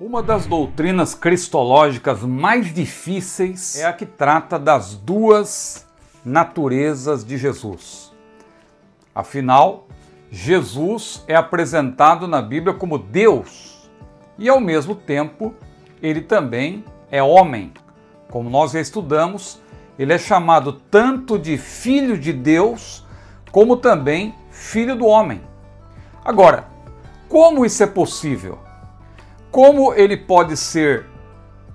Uma das doutrinas cristológicas mais difíceis é a que trata das duas naturezas de Jesus. Afinal, Jesus é apresentado na Bíblia como Deus e, ao mesmo tempo, ele também é homem. Como nós já estudamos, ele é chamado tanto de Filho de Deus como também Filho do Homem. Agora, como isso é possível? Como ele pode ser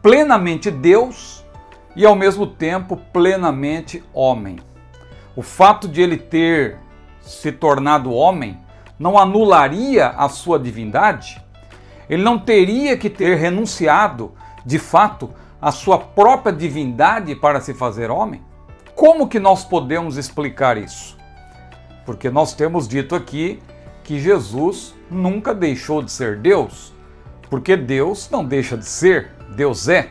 plenamente Deus e ao mesmo tempo plenamente homem? O fato de ele ter se tornado homem não anularia a sua divindade? Ele não teria que ter renunciado, de fato, à sua própria divindade para se fazer homem? Como que nós podemos explicar isso? Porque nós temos dito aqui que Jesus nunca deixou de ser Deus. Porque Deus não deixa de ser, Deus é.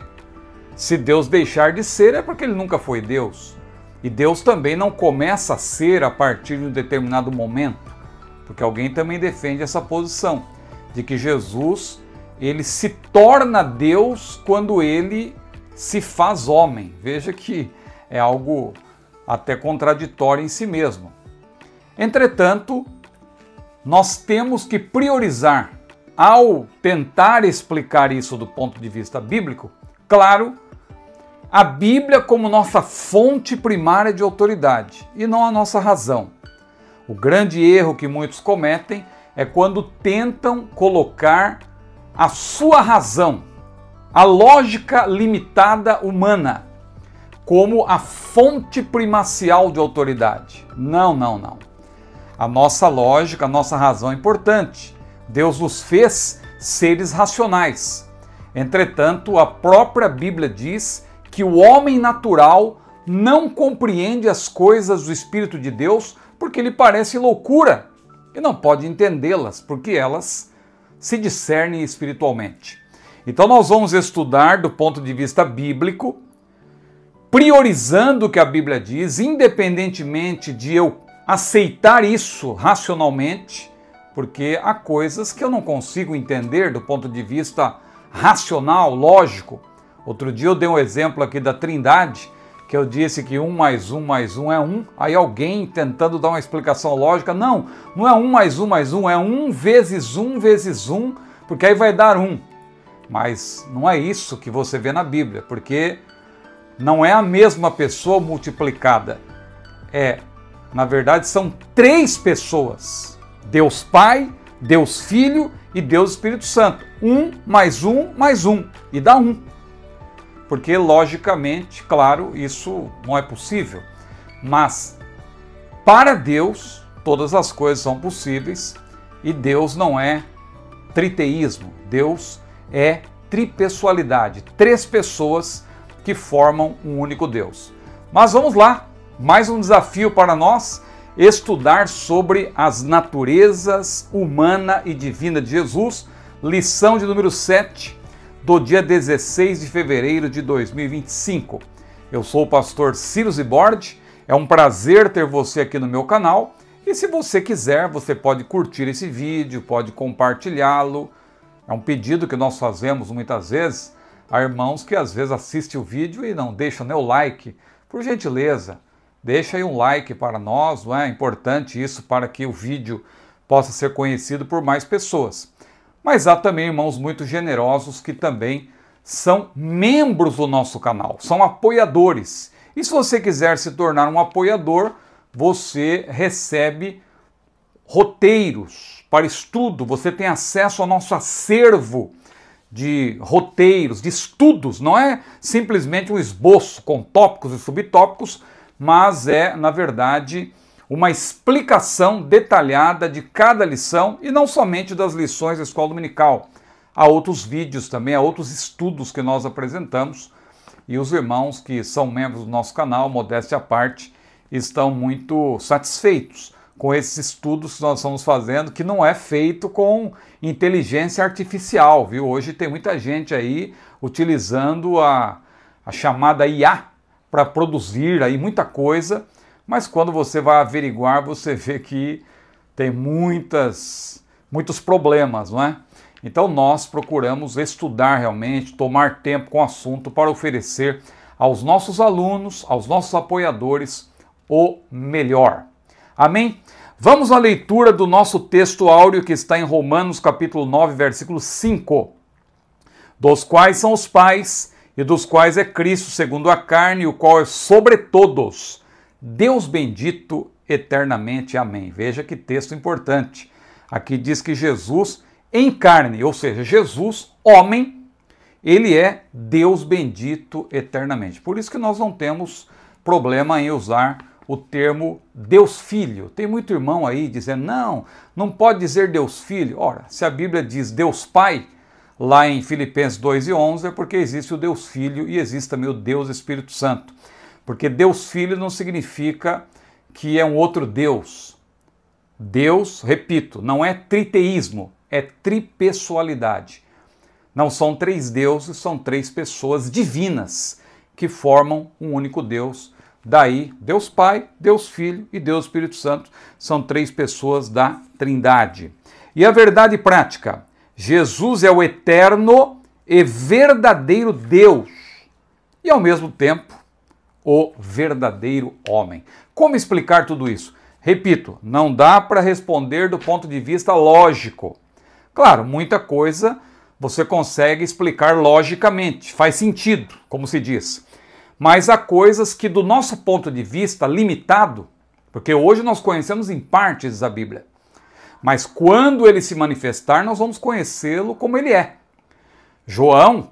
Se Deus deixar de ser, é porque ele nunca foi Deus. E Deus também não começa a ser a partir de um determinado momento. Porque alguém também defende essa posição, de que Jesus, ele se torna Deus quando ele se faz homem. Veja que é algo até contraditório em si mesmo. Entretanto, nós temos que priorizar, ao tentar explicar isso do ponto de vista bíblico, claro, a Bíblia como nossa fonte primária de autoridade e não a nossa razão. O grande erro que muitos cometem é quando tentam colocar a sua razão, a lógica limitada humana, como a fonte primacial de autoridade. Não. A nossa lógica, a nossa razão é importante. Deus nos fez seres racionais. Entretanto, a própria Bíblia diz que o homem natural não compreende as coisas do Espírito de Deus porque lhe parece loucura e não pode entendê-las porque elas se discernem espiritualmente. Então nós vamos estudar do ponto de vista bíblico, priorizando o que a Bíblia diz, independentemente de eu aceitar isso racionalmente, porque há coisas que eu não consigo entender do ponto de vista racional, lógico. Outro dia eu dei um exemplo aqui da Trindade, que eu disse que 1 mais 1 mais 1 é 1. Aí alguém tentando dar uma explicação lógica, não é 1 mais 1 mais 1, é 1 vezes 1 vezes 1, porque aí vai dar 1. Mas não é isso que você vê na Bíblia, porque não é a mesma pessoa multiplicada. Na verdade, são 3 pessoas. Deus Pai, Deus Filho e Deus Espírito Santo. 1 mais 1 mais 1. E dá 1. Porque, logicamente, claro, isso não é possível. Mas, para Deus, todas as coisas são possíveis. E Deus não é triteísmo. Deus é tripessoalidade. 3 pessoas que formam um único Deus. Mas vamos lá. Mais um desafio para nós. Estudar sobre as naturezas humana e divina de Jesus, lição de número 7, do dia 16 de fevereiro de 2025. Eu sou o pastor Ciro Zibordi, é um prazer ter você aqui no meu canal, e se você quiser, você pode curtir esse vídeo, pode compartilhá-lo. É um pedido que nós fazemos muitas vezes a irmãos que às vezes assistem o vídeo e não deixam nem o like. Por gentileza, deixa aí um like para nós, não é importante isso para que o vídeo possa ser conhecido por mais pessoas. Mas há também irmãos muito generosos que também são membros do nosso canal, são apoiadores. E se você quiser se tornar um apoiador, você recebe roteiros para estudo, você tem acesso ao nosso acervo de roteiros, de estudos, não é simplesmente um esboço com tópicos e subtópicos, mas é, na verdade, uma explicação detalhada de cada lição e não somente das lições da Escola Dominical. Há outros vídeos também, há outros estudos que nós apresentamos e os irmãos que são membros do nosso canal, modéstia à parte, estão muito satisfeitos com esses estudos que nós estamos fazendo, que não é feito com inteligência artificial, viu? Hoje tem muita gente aí utilizando a chamada IA, para produzir aí muita coisa, mas quando você vai averiguar, você vê que tem muitos problemas, não é? Então nós procuramos estudar realmente, tomar tempo com o assunto para oferecer aos nossos alunos, aos nossos apoiadores, o melhor. Amém? Vamos à leitura do nosso texto áureo que está em Romanos capítulo 9, versículo 5. Dos quais são os pais, e dos quais é Cristo segundo a carne, o qual é sobre todos, Deus bendito eternamente. Amém. Veja que texto importante. Aqui diz que Jesus em carne, ou seja, Jesus, homem, ele é Deus bendito eternamente. Por isso que nós não temos problema em usar o termo Deus Filho. Tem muito irmão aí dizendo, não pode dizer Deus Filho. Ora, se a Bíblia diz Deus Pai, lá em Filipenses 2:11, é porque existe o Deus Filho e existe também o Deus Espírito Santo. Porque Deus Filho não significa que é um outro Deus. Deus, repito, não é triteísmo, é tripessoalidade. Não são três deuses, são três pessoas divinas que formam um único Deus. Daí, Deus Pai, Deus Filho e Deus Espírito Santo são três pessoas da Trindade. E a verdade prática, Jesus é o eterno e verdadeiro Deus e, ao mesmo tempo, o verdadeiro homem. Como explicar tudo isso? Repito, não dá para responder do ponto de vista lógico. Claro, muita coisa você consegue explicar logicamente, faz sentido, como se diz. Mas há coisas que, do nosso ponto de vista limitado, porque hoje nós conhecemos em partes a Bíblia, mas quando ele se manifestar, nós vamos conhecê-lo como ele é.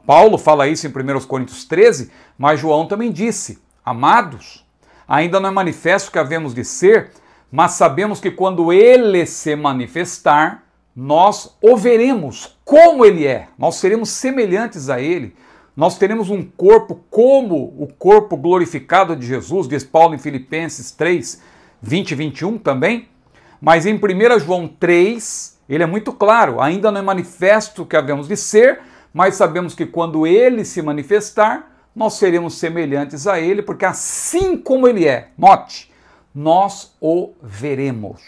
Paulo fala isso em 1 Coríntios 13, mas João também disse, amados, ainda não é manifesto o que havemos de ser, mas sabemos que quando ele se manifestar, nós o veremos como ele é, nós seremos semelhantes a ele, nós teremos um corpo como o corpo glorificado de Jesus, diz Paulo em Filipenses 3, 20 e 21 também. Mas em 1 João 3, ele é muito claro, ainda não é manifesto o que havemos de ser, mas sabemos que quando ele se manifestar, nós seremos semelhantes a ele, porque assim como ele é, note, nós o veremos.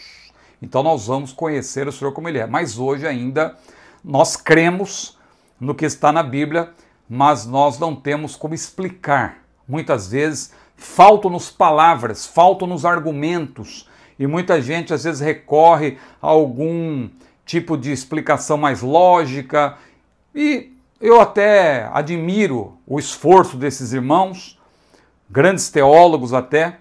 Então nós vamos conhecer o Senhor como ele é. Mas hoje ainda nós cremos no que está na Bíblia, mas nós não temos como explicar. Muitas vezes faltam-nos palavras, faltam-nos argumentos, e muita gente às vezes recorre a algum tipo de explicação mais lógica, e eu até admiro o esforço desses irmãos, grandes teólogos até,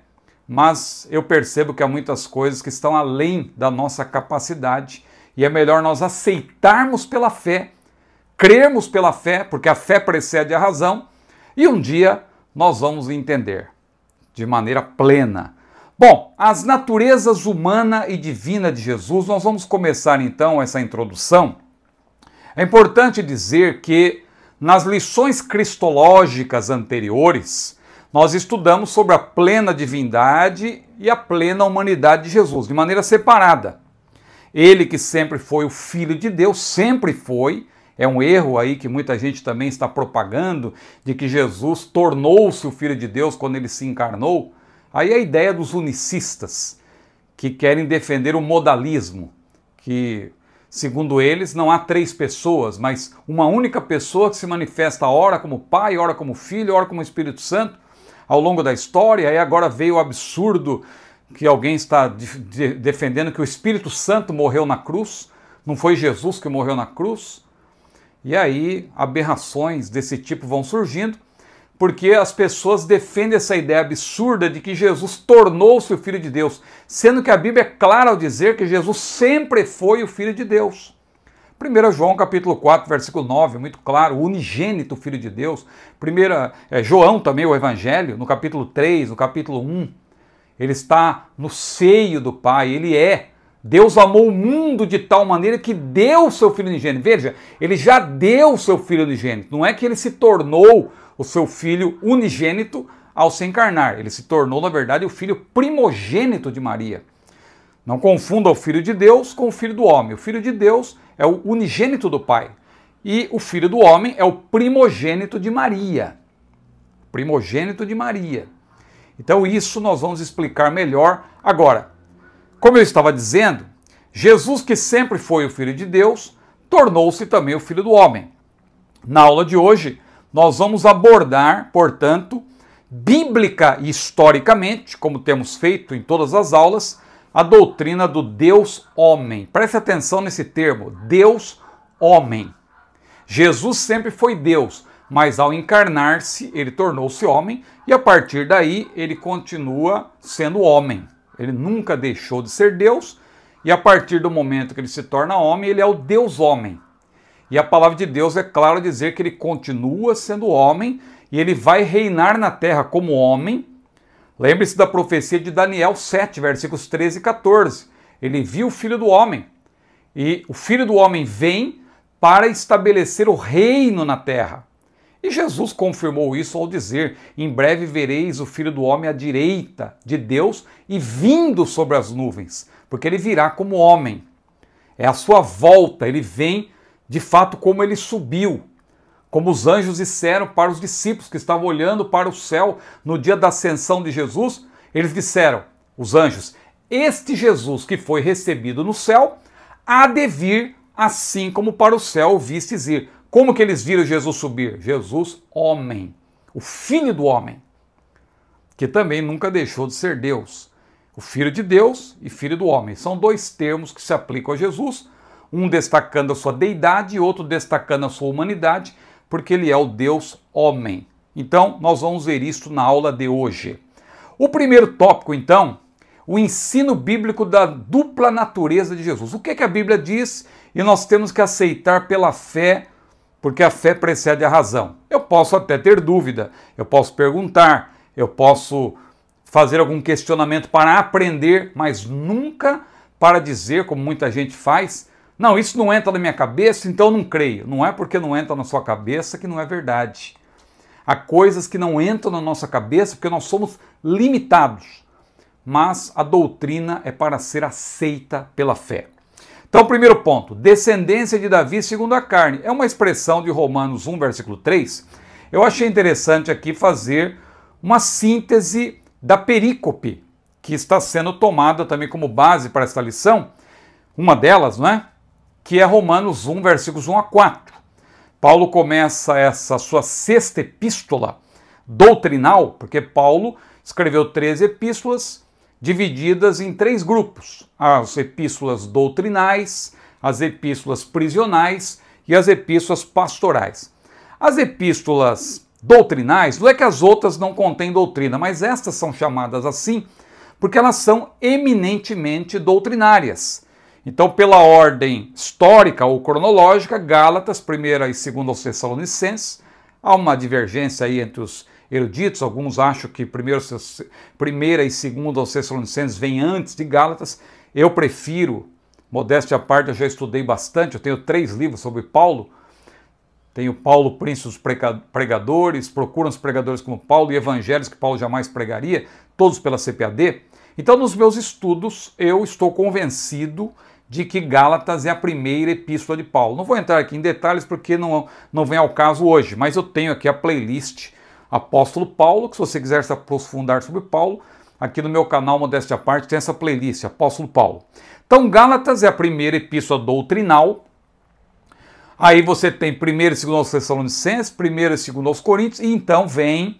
mas eu percebo que há muitas coisas que estão além da nossa capacidade, e é melhor nós aceitarmos pela fé, crermos pela fé, porque a fé precede a razão, e um dia nós vamos entender de maneira plena. Bom, as naturezas humana e divina de Jesus, nós vamos começar então essa introdução. É importante dizer que nas lições cristológicas anteriores, nós estudamos sobre a plena divindade e a plena humanidade de Jesus, de maneira separada. Ele que sempre foi o Filho de Deus, sempre foi. É um erro aí que muita gente também está propagando, de que Jesus tornou-se o Filho de Deus quando ele se encarnou. Aí a ideia dos unicistas, que querem defender o modalismo, que, segundo eles, não há três pessoas, mas uma única pessoa que se manifesta ora como Pai, ora como Filho, ora como Espírito Santo, ao longo da história. Aí agora veio o absurdo que alguém está defendendo que o Espírito Santo morreu na cruz, não foi Jesus que morreu na cruz. E aí aberrações desse tipo vão surgindo, porque as pessoas defendem essa ideia absurda de que Jesus tornou-se o Filho de Deus, sendo que a Bíblia é clara ao dizer que Jesus sempre foi o Filho de Deus. 1 João capítulo 4, versículo 9, muito claro, o unigênito Filho de Deus. João também, o Evangelho, no capítulo 3, no capítulo 1, ele está no seio do Pai, ele é. Deus amou o mundo de tal maneira que deu o seu Filho unigênito. Veja, ele já deu o seu Filho unigênito. Não é que ele se tornou o seu Filho unigênito ao se encarnar. Ele se tornou, na verdade, o Filho primogênito de Maria. Não confunda o Filho de Deus com o Filho do homem. O Filho de Deus é o unigênito do Pai. E o Filho do homem é o primogênito de Maria. Primogênito de Maria. Então isso nós vamos explicar melhor agora. Como eu estava dizendo, Jesus, que sempre foi o Filho de Deus, tornou-se também o Filho do Homem. Na aula de hoje, nós vamos abordar, portanto, bíblica e historicamente, como temos feito em todas as aulas, a doutrina do Deus-homem. Preste atenção nesse termo, Deus-homem. Jesus sempre foi Deus, mas ao encarnar-se, ele tornou-se homem e a partir daí ele continua sendo homem. Ele nunca deixou de ser Deus e a partir do momento que ele se torna homem, ele é o Deus-homem. E a palavra de Deus é claro dizer que ele continua sendo homem e ele vai reinar na terra como homem. Lembre-se da profecia de Daniel 7, versículos 13 e 14. Ele viu o Filho do Homem e o Filho do Homem vem para estabelecer o reino na terra. E Jesus confirmou isso ao dizer: em breve vereis o Filho do Homem à direita de Deus e vindo sobre as nuvens, porque ele virá como homem. É a sua volta, ele vem de fato como ele subiu. Como os anjos disseram para os discípulos que estavam olhando para o céu no dia da ascensão de Jesus, eles disseram, os anjos, este Jesus que foi recebido no céu, há de vir assim como para o céu o vistes ir. Como que eles viram Jesus subir? Jesus, homem, o Filho do Homem, que também nunca deixou de ser Deus. O Filho de Deus e Filho do Homem. São dois termos que se aplicam a Jesus, um destacando a sua deidade e outro destacando a sua humanidade, porque ele é o Deus homem. Então, nós vamos ver isso na aula de hoje. O primeiro tópico, então, o ensino bíblico da dupla natureza de Jesus. O que é que a Bíblia diz? E nós temos que aceitar pela fé, porque a fé precede a razão. Eu posso até ter dúvida, eu posso perguntar, eu posso fazer algum questionamento para aprender, mas nunca para dizer, como muita gente faz, não, isso não entra na minha cabeça, então eu não creio. Não é porque não entra na sua cabeça que não é verdade. Há coisas que não entram na nossa cabeça porque nós somos limitados. Mas a doutrina é para ser aceita pela fé. Então, primeiro ponto, descendência de Davi segundo a carne. É uma expressão de Romanos 1, versículo 3. Eu achei interessante aqui fazer uma síntese da perícope, que está sendo tomada também como base para esta lição. Uma delas, não é? Que é Romanos 1, versículos 1 a 4. Paulo começa essa sua sexta epístola doutrinal, porque Paulo escreveu 13 epístolas divididas em 3 grupos: as epístolas doutrinais, as epístolas prisionais e as epístolas pastorais. As epístolas doutrinais, não é que as outras não contêm doutrina, mas estas são chamadas assim porque elas são eminentemente doutrinárias. Então, pela ordem histórica ou cronológica, Gálatas, 1ª e 2ª aos Tessalonicenses, há uma divergência aí entre os eruditos, alguns acham que 1ª e 2ª aos Tessalonicenses vem antes de Gálatas. Eu prefiro, modéstia à parte, eu já estudei bastante, eu tenho 3 livros sobre Paulo. Tenho Paulo, Príncipe dos Pregadores, Procuram os Pregadores como Paulo e Evangelhos que Paulo jamais pregaria, todos pela CPAD. Então, nos meus estudos, eu estou convencido de que Gálatas é a primeira epístola de Paulo. Não vou entrar aqui em detalhes porque não vem ao caso hoje, mas eu tenho aqui a playlist Apóstolo Paulo, que se você quiser se aprofundar sobre Paulo, aqui no meu canal Modéstia à Parte tem essa playlist, Apóstolo Paulo. Então, Gálatas é a primeira epístola doutrinal. Aí você tem 1ª e 2ª aos Tessalonicenses, 1ª e 2ª aos Coríntios, e então vem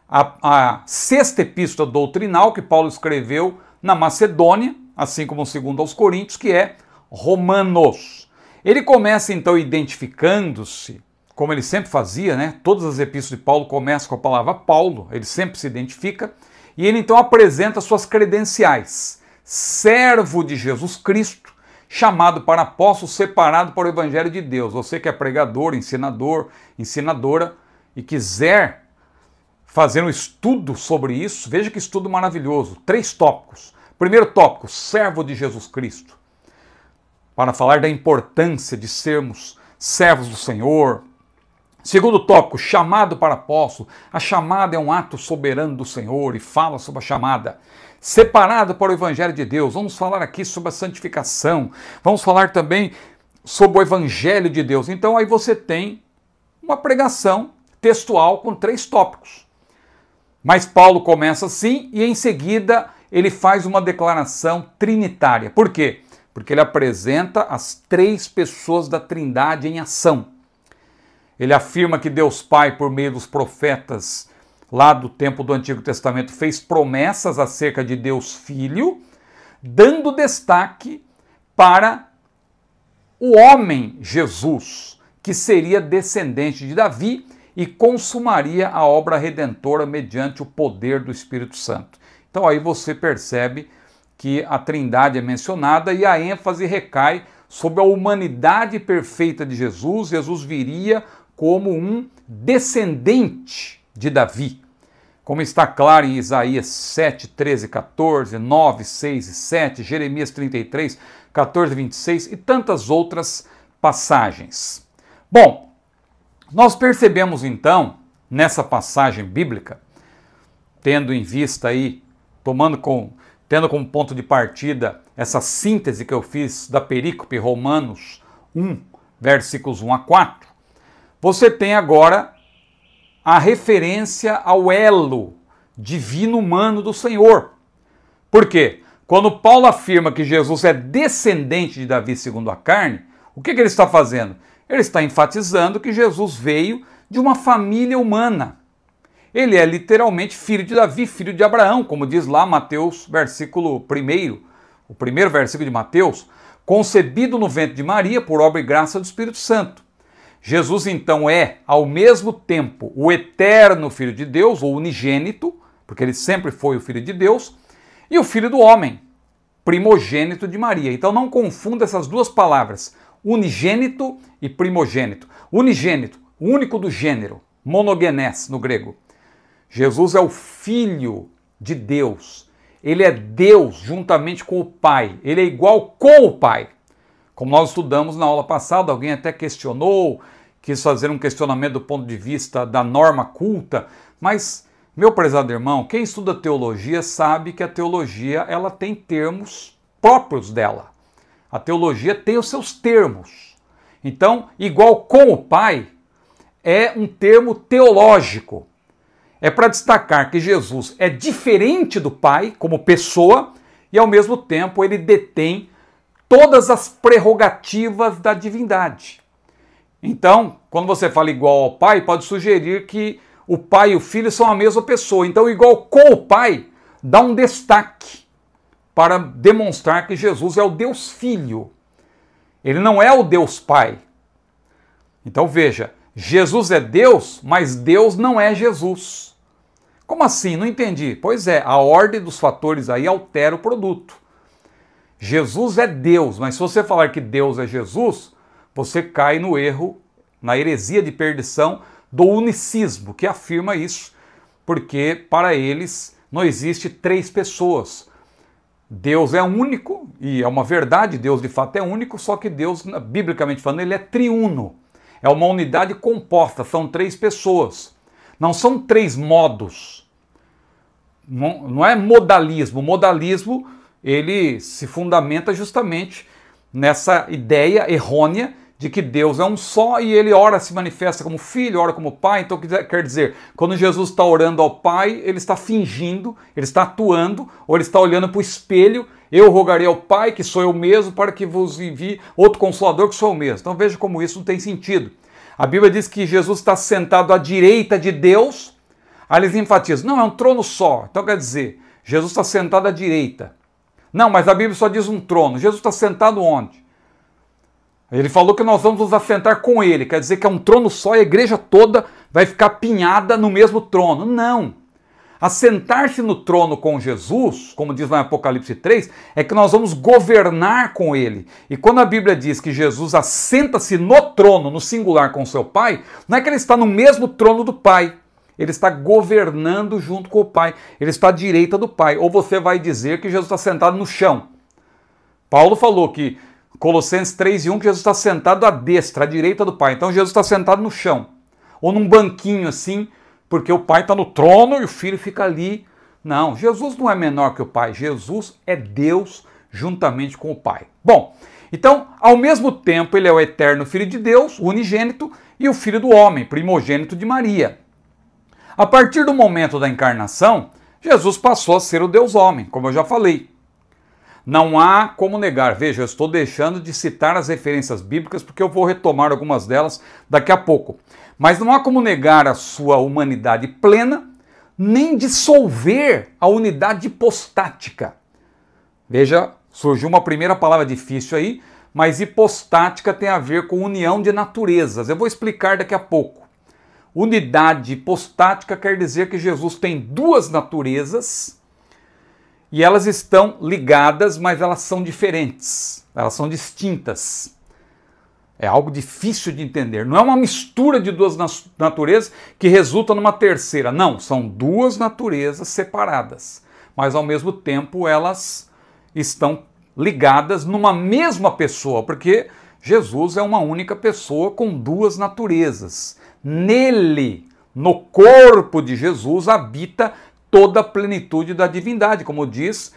a sexta epístola doutrinal que Paulo escreveu na Macedônia, assim como o 2º aos Coríntios, que é Romanos. Ele começa então identificando-se, como ele sempre fazia, né? Todas as epístolas de Paulo começam com a palavra Paulo, ele sempre se identifica, e ele então apresenta suas credenciais. Servo de Jesus Cristo, chamado para apóstolo, separado para o Evangelho de Deus. Você que é pregador, ensinador, ensinadora, e quiser fazer um estudo sobre isso, veja que estudo maravilhoso. 3 tópicos. Primeiro tópico, servo de Jesus Cristo. Para falar da importância de sermos servos do Senhor. Segundo tópico, chamado para apóstolo. A chamada é um ato soberano do Senhor e fala sobre a chamada. Separado para o Evangelho de Deus. Vamos falar aqui sobre a santificação. Vamos falar também sobre o Evangelho de Deus. Então aí você tem uma pregação textual com 3 tópicos. Mas Paulo começa assim e em seguida ele faz uma declaração trinitária. Por quê? porque ele apresenta as três pessoas da Trindade em ação. Ele afirma que Deus Pai, por meio dos profetas lá do tempo do Antigo Testamento, fez promessas acerca de Deus Filho, dando destaque para o homem Jesus, que seria descendente de Davi e consumaria a obra redentora mediante o poder do Espírito Santo. Então aí você percebe que a Trindade é mencionada e a ênfase recai sobre a humanidade perfeita de Jesus. Jesus viria como um descendente de Davi, como está claro em Isaías 7, 13, 14, 9, 6 e 7, Jeremias 33, 14, 26 e tantas outras passagens. Bom, nós percebemos então, nessa passagem bíblica, tendo em vista aí, tendo como ponto de partida essa síntese que eu fiz da perícope Romanos 1, versículos 1 a 4, você tem agora a referência ao elo divino humano do Senhor. Por quê? Quando Paulo afirma que Jesus é descendente de Davi segundo a carne, o que ele está fazendo? Ele está enfatizando que Jesus veio de uma família humana. Ele é literalmente filho de Davi, filho de Abraão, como diz lá Mateus, versículo 1, o primeiro versículo de Mateus, concebido no ventre de Maria por obra e graça do Espírito Santo. Jesus então é, ao mesmo tempo, o eterno Filho de Deus, ou unigênito, porque ele sempre foi o Filho de Deus, e o Filho do homem, primogênito de Maria. Então não confunda essas duas palavras, unigênito e primogênito. Unigênito, único do gênero, monogenes no grego. Jesus é o Filho de Deus. Ele é Deus juntamente com o Pai. Ele é igual com o Pai. Como nós estudamos na aula passada, alguém até questionou, quis fazer um questionamento do ponto de vista da norma culta, mas, meu prezado irmão, quem estuda teologia sabe que a teologia ela tem termos próprios dela. A teologia tem os seus termos. Então, igual com o Pai é um termo teológico. É para destacar que Jesus é diferente do Pai como pessoa e, ao mesmo tempo, ele detém todas as prerrogativas da divindade. Então, quando você fala igual ao Pai, pode sugerir que o Pai e o Filho são a mesma pessoa. Então, igual com o Pai, dá um destaque para demonstrar que Jesus é o Deus Filho. Ele não é o Deus Pai. Então, veja, Jesus é Deus, mas Deus não é Jesus. Como assim? Não entendi. Pois é, a ordem dos fatores aí altera o produto. Jesus é Deus, mas se você falar que Deus é Jesus, você cai no erro, na heresia de perdição do unicismo, que afirma isso, porque para eles não existe três pessoas. Deus é único, e é uma verdade, Deus de fato é único, só que Deus, biblicamente falando, ele é triuno. É uma unidade composta, são três pessoas. Não são três modos. Não é modalismo. O modalismo, ele se fundamenta justamente nessa ideia errônea de que Deus é um só e ele ora se manifesta como filho, ora como pai. Então quer dizer, quando Jesus está orando ao Pai, ele está fingindo, ele está atuando, ou ele está olhando para o espelho. Eu rogarei ao Pai, que sou eu mesmo, para que vos envie outro Consolador, que sou eu mesmo. Então veja como isso não tem sentido. A Bíblia diz que Jesus está sentado à direita de Deus. Aí eles enfatizam, não, é um trono só. Então quer dizer, Jesus está sentado à direita. Não, mas a Bíblia só diz um trono. Jesus está sentado onde? Ele falou que nós vamos nos assentar com ele. Quer dizer que é um trono só e a igreja toda vai ficar apinhada no mesmo trono. Não. Assentar-se no trono com Jesus, como diz lá em Apocalipse 3, é que nós vamos governar com ele. E quando a Bíblia diz que Jesus assenta-se no trono, no singular com seu Pai, não é que ele está no mesmo trono do Pai. Ele está governando junto com o Pai. Ele está à direita do Pai. Ou você vai dizer que Jesus está sentado no chão. Paulo falou que, Colossenses 3:1, que Jesus está sentado à destra, à direita do Pai. Então Jesus está sentado no chão. Ou num banquinho assim, porque o Pai está no trono e o Filho fica ali. Não, Jesus não é menor que o Pai. Jesus é Deus juntamente com o Pai. Bom, então, ao mesmo tempo, ele é o eterno Filho de Deus, o unigênito, e o Filho do homem, primogênito de Maria. A partir do momento da encarnação, Jesus passou a ser o Deus homem, como eu já falei. Não há como negar. Veja, eu estou deixando de citar as referências bíblicas porque eu vou retomar algumas delas daqui a pouco. Mas não há como negar a sua humanidade plena, nem dissolver a unidade hipostática. Veja, surgiu uma primeira palavra difícil aí, mas hipostática tem a ver com união de naturezas. Eu vou explicar daqui a pouco. Unidade hipostática quer dizer que Jesus tem duas naturezas e elas estão ligadas, mas elas são diferentes, elas são distintas. É algo difícil de entender. Não é uma mistura de duas naturezas que resulta numa terceira. Não, são duas naturezas separadas, mas ao mesmo tempo elas estão ligadas numa mesma pessoa, porque Jesus é uma única pessoa com duas naturezas. Nele, no corpo de Jesus, habita toda a plenitude da divindade, como diz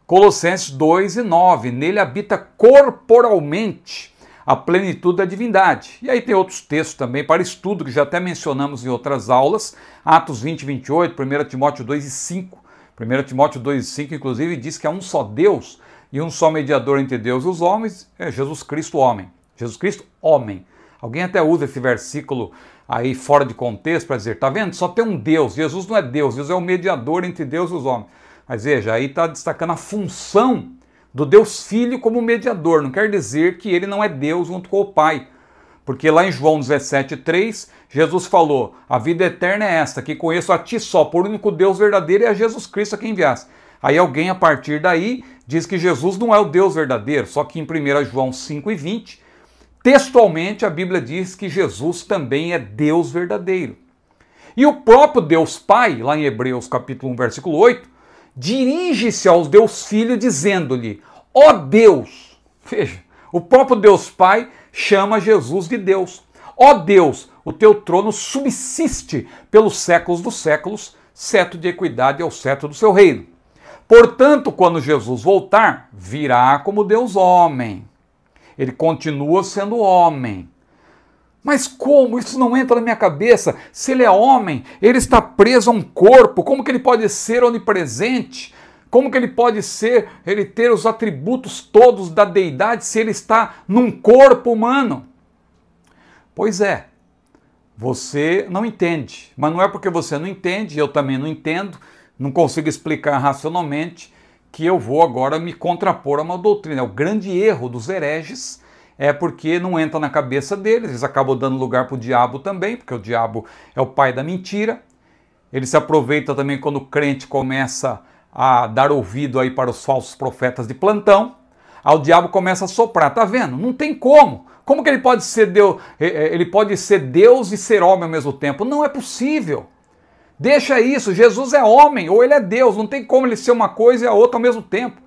Colossenses 2:9. Nele habita corporalmente a plenitude da divindade. E aí tem outros textos também para estudo, que já até mencionamos em outras aulas, Atos 20:28, 1 Timóteo 2:5. 1 Timóteo 2:5, inclusive, diz que há um só Deus e um só mediador entre Deus e os homens, é Jesus Cristo, homem. Jesus Cristo, homem. Alguém até usa esse versículo aí fora de contexto para dizer, tá vendo? Só tem um Deus. Jesus não é Deus, Jesus é o mediador entre Deus e os homens. Mas veja, aí está destacando a função do Deus Filho como mediador. Não quer dizer que ele não é Deus junto com o Pai. Porque lá em João 17:3, Jesus falou, a vida eterna é esta, que conheço a ti só, por único Deus verdadeiro e a Jesus Cristo a quem enviaste. Aí alguém, a partir daí, diz que Jesus não é o Deus verdadeiro, só que em 1 João 5:20, textualmente a Bíblia diz que Jesus também é Deus verdadeiro. E o próprio Deus Pai, lá em Hebreus capítulo 1, versículo 8, dirige-se ao Deus Filho dizendo-lhe, ó Deus, veja, o próprio Deus Pai chama Jesus de Deus. Ó Deus, o teu trono subsiste pelos séculos dos séculos, cetro de equidade é o cetro do seu reino. Portanto, quando Jesus voltar, virá como Deus homem. Ele continua sendo homem. Mas como? Isso não entra na minha cabeça. Se ele é homem, ele está preso a um corpo. Como que ele pode ser onipresente? Como que ele pode ser, ele ter os atributos todos da deidade se ele está num corpo humano? Pois é, você não entende. Mas não é porque você não entende, eu também não entendo, não consigo explicar racionalmente, que eu vou agora me contrapor a uma doutrina. O grande erro dos hereges é porque não entra na cabeça deles, eles acabam dando lugar para o diabo também, porque o diabo é o pai da mentira. Ele se aproveita também quando o crente começa a dar ouvido aí para os falsos profetas de plantão. Aí o diabo começa a soprar, tá vendo? Não tem como. Como que ele pode ser Deus? Ele pode ser Deus e ser homem ao mesmo tempo? Não é possível. Deixa isso, Jesus é homem ou ele é Deus, não tem como ele ser uma coisa e a outra ao mesmo tempo.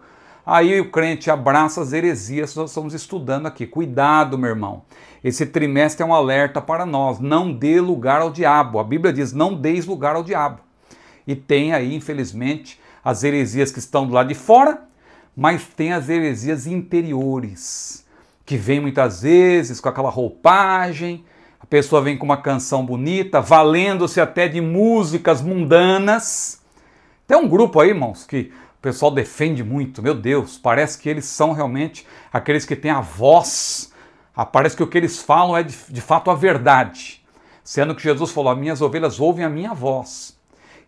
Aí o crente abraça as heresias que nós estamos estudando aqui. Cuidado, meu irmão. Esse trimestre é um alerta para nós. Não dê lugar ao diabo. A Bíblia diz, não deis lugar ao diabo. E tem aí, infelizmente, as heresias que estão do lado de fora, mas tem as heresias interiores, que vêm muitas vezes com aquela roupagem. A pessoa vem com uma canção bonita, valendo-se até de músicas mundanas. Tem um grupo aí, irmãos, que o pessoal defende muito. Meu Deus, parece que eles são realmente aqueles que têm a voz. Parece que o que eles falam é de fato a verdade. Sendo que Jesus falou, as minhas ovelhas ouvem a minha voz.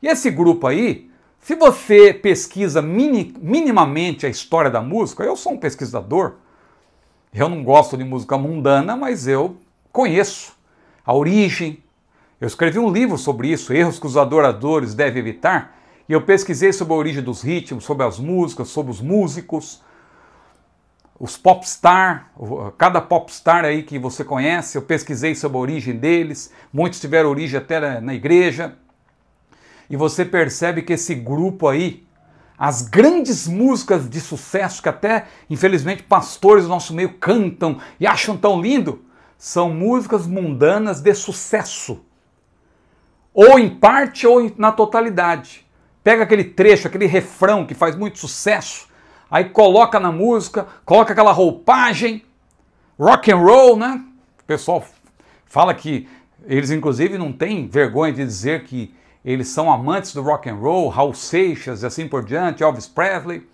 E esse grupo aí, se você pesquisa minimamente a história da música, eu sou um pesquisador, eu não gosto de música mundana, mas eu conheço a origem. Eu escrevi um livro sobre isso, Erros que os Adoradores Devem Evitar, e eu pesquisei sobre a origem dos ritmos, sobre as músicas, sobre os músicos, os popstar, cada popstar aí que você conhece, eu pesquisei sobre a origem deles, muitos tiveram origem até na igreja, e você percebe que esse grupo aí, as grandes músicas de sucesso que até, infelizmente, pastores do nosso meio cantam e acham tão lindo, são músicas mundanas de sucesso. Ou em parte ou na totalidade. Pega aquele trecho, aquele refrão que faz muito sucesso, aí coloca na música, coloca aquela roupagem, rock and roll, né? O pessoal fala que eles inclusive não têm vergonha de dizer que eles são amantes do rock and roll, Raul Seixas e assim por diante, Elvis Presley.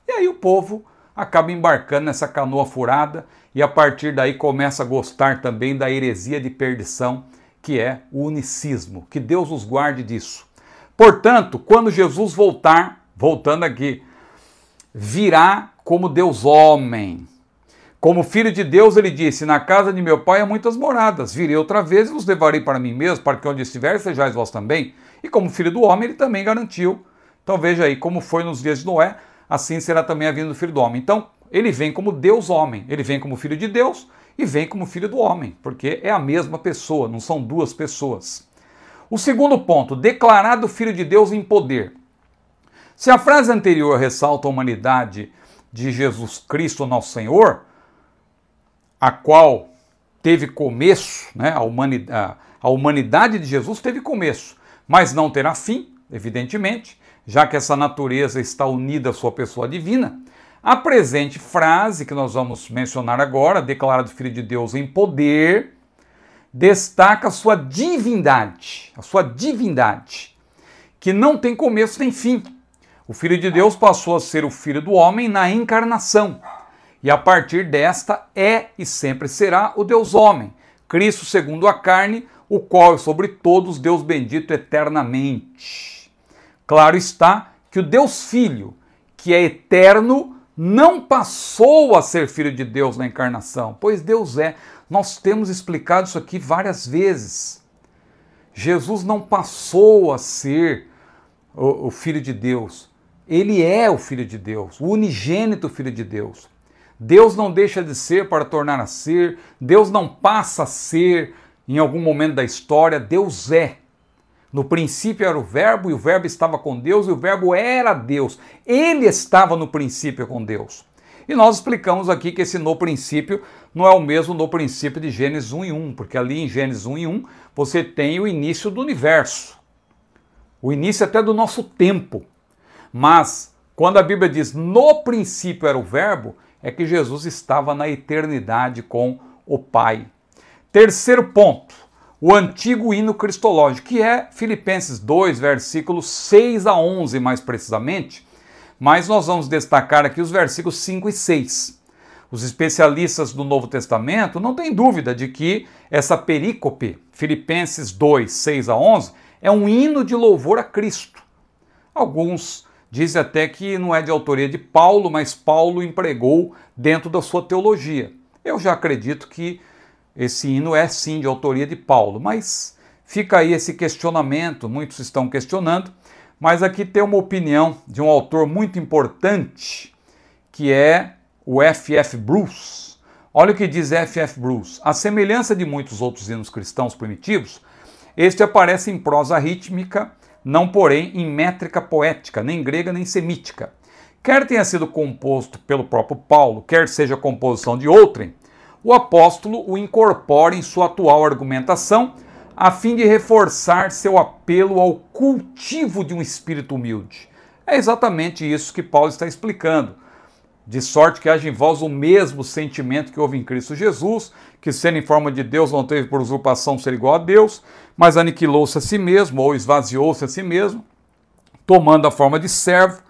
E aí o povo acaba embarcando nessa canoa furada e a partir daí começa a gostar também da heresia de perdição, que é o unicismo. Que Deus nos guarde disso. Portanto, quando Jesus voltar, voltando aqui, virá como Deus homem. Como filho de Deus, ele disse: na casa de meu pai há muitas moradas, virei outra vez e vos levarei para mim mesmo, para que onde estiver sejais vós também. E como filho do homem, ele também garantiu. Então veja aí, como foi nos dias de Noé, assim será também a vinda do filho do homem. Então, ele vem como Deus homem, ele vem como filho de Deus e vem como filho do homem, porque é a mesma pessoa, não são duas pessoas. O segundo ponto, declarado filho de Deus em poder. Se a frase anterior ressalta a humanidade de Jesus Cristo, nosso Senhor, a qual teve começo, né? A humanidade de Jesus teve começo, mas não terá fim, evidentemente, já que essa natureza está unida à sua pessoa divina. A presente frase, que nós vamos mencionar agora, declarado Filho de Deus em poder, destaca a sua divindade, que não tem começo nem fim. O Filho de Deus passou a ser o Filho do homem na encarnação. E a partir desta é e sempre será o Deus homem, Cristo segundo a carne, o qual é sobre todos Deus bendito eternamente. Claro está que o Deus Filho, que é eterno, não passou a ser Filho de Deus na encarnação, pois Deus é. Nós temos explicado isso aqui várias vezes. Jesus não passou a ser o Filho de Deus. Ele é o Filho de Deus, o unigênito Filho de Deus. Deus não deixa de ser para tornar a ser, Deus não passa a ser em algum momento da história, Deus é. No princípio era o Verbo, e o Verbo estava com Deus, e o Verbo era Deus. Ele estava no princípio com Deus. E nós explicamos aqui que esse no princípio não é o mesmo no princípio de Gênesis 1 e 1, porque ali em Gênesis 1 e 1 você tem o início do universo, o início até do nosso tempo. Mas quando a Bíblia diz no princípio era o Verbo, é que Jesus estava na eternidade com o Pai. Terceiro ponto, o antigo hino cristológico, que é Filipenses 2, versículos 6 a 11 mais precisamente, mas nós vamos destacar aqui os versículos 5 e 6. Os especialistas do Novo Testamento não têm dúvida de que essa perícope, Filipenses 2, 6 a 11, é um hino de louvor a Cristo. Alguns dizem até que não é de autoria de Paulo, mas Paulo empregou dentro da sua teologia. Eu já acredito que esse hino é sim de autoria de Paulo, mas fica aí esse questionamento, muitos estão questionando, mas aqui tem uma opinião de um autor muito importante, que é o F.F. Bruce. Olha o que diz F.F. Bruce. À semelhança de muitos outros hinos cristãos primitivos, este aparece em prosa rítmica, não porém em métrica poética, nem grega nem semítica. Quer tenha sido composto pelo próprio Paulo, quer seja composição de outrem, o apóstolo o incorpora em sua atual argumentação, a fim de reforçar seu apelo ao cultivo de um espírito humilde. É exatamente isso que Paulo está explicando. De sorte que haja em vós o mesmo sentimento que houve em Cristo Jesus, que sendo em forma de Deus não teve por usurpação ser igual a Deus, mas aniquilou-se a si mesmo, ou esvaziou-se a si mesmo, tomando a forma de servo,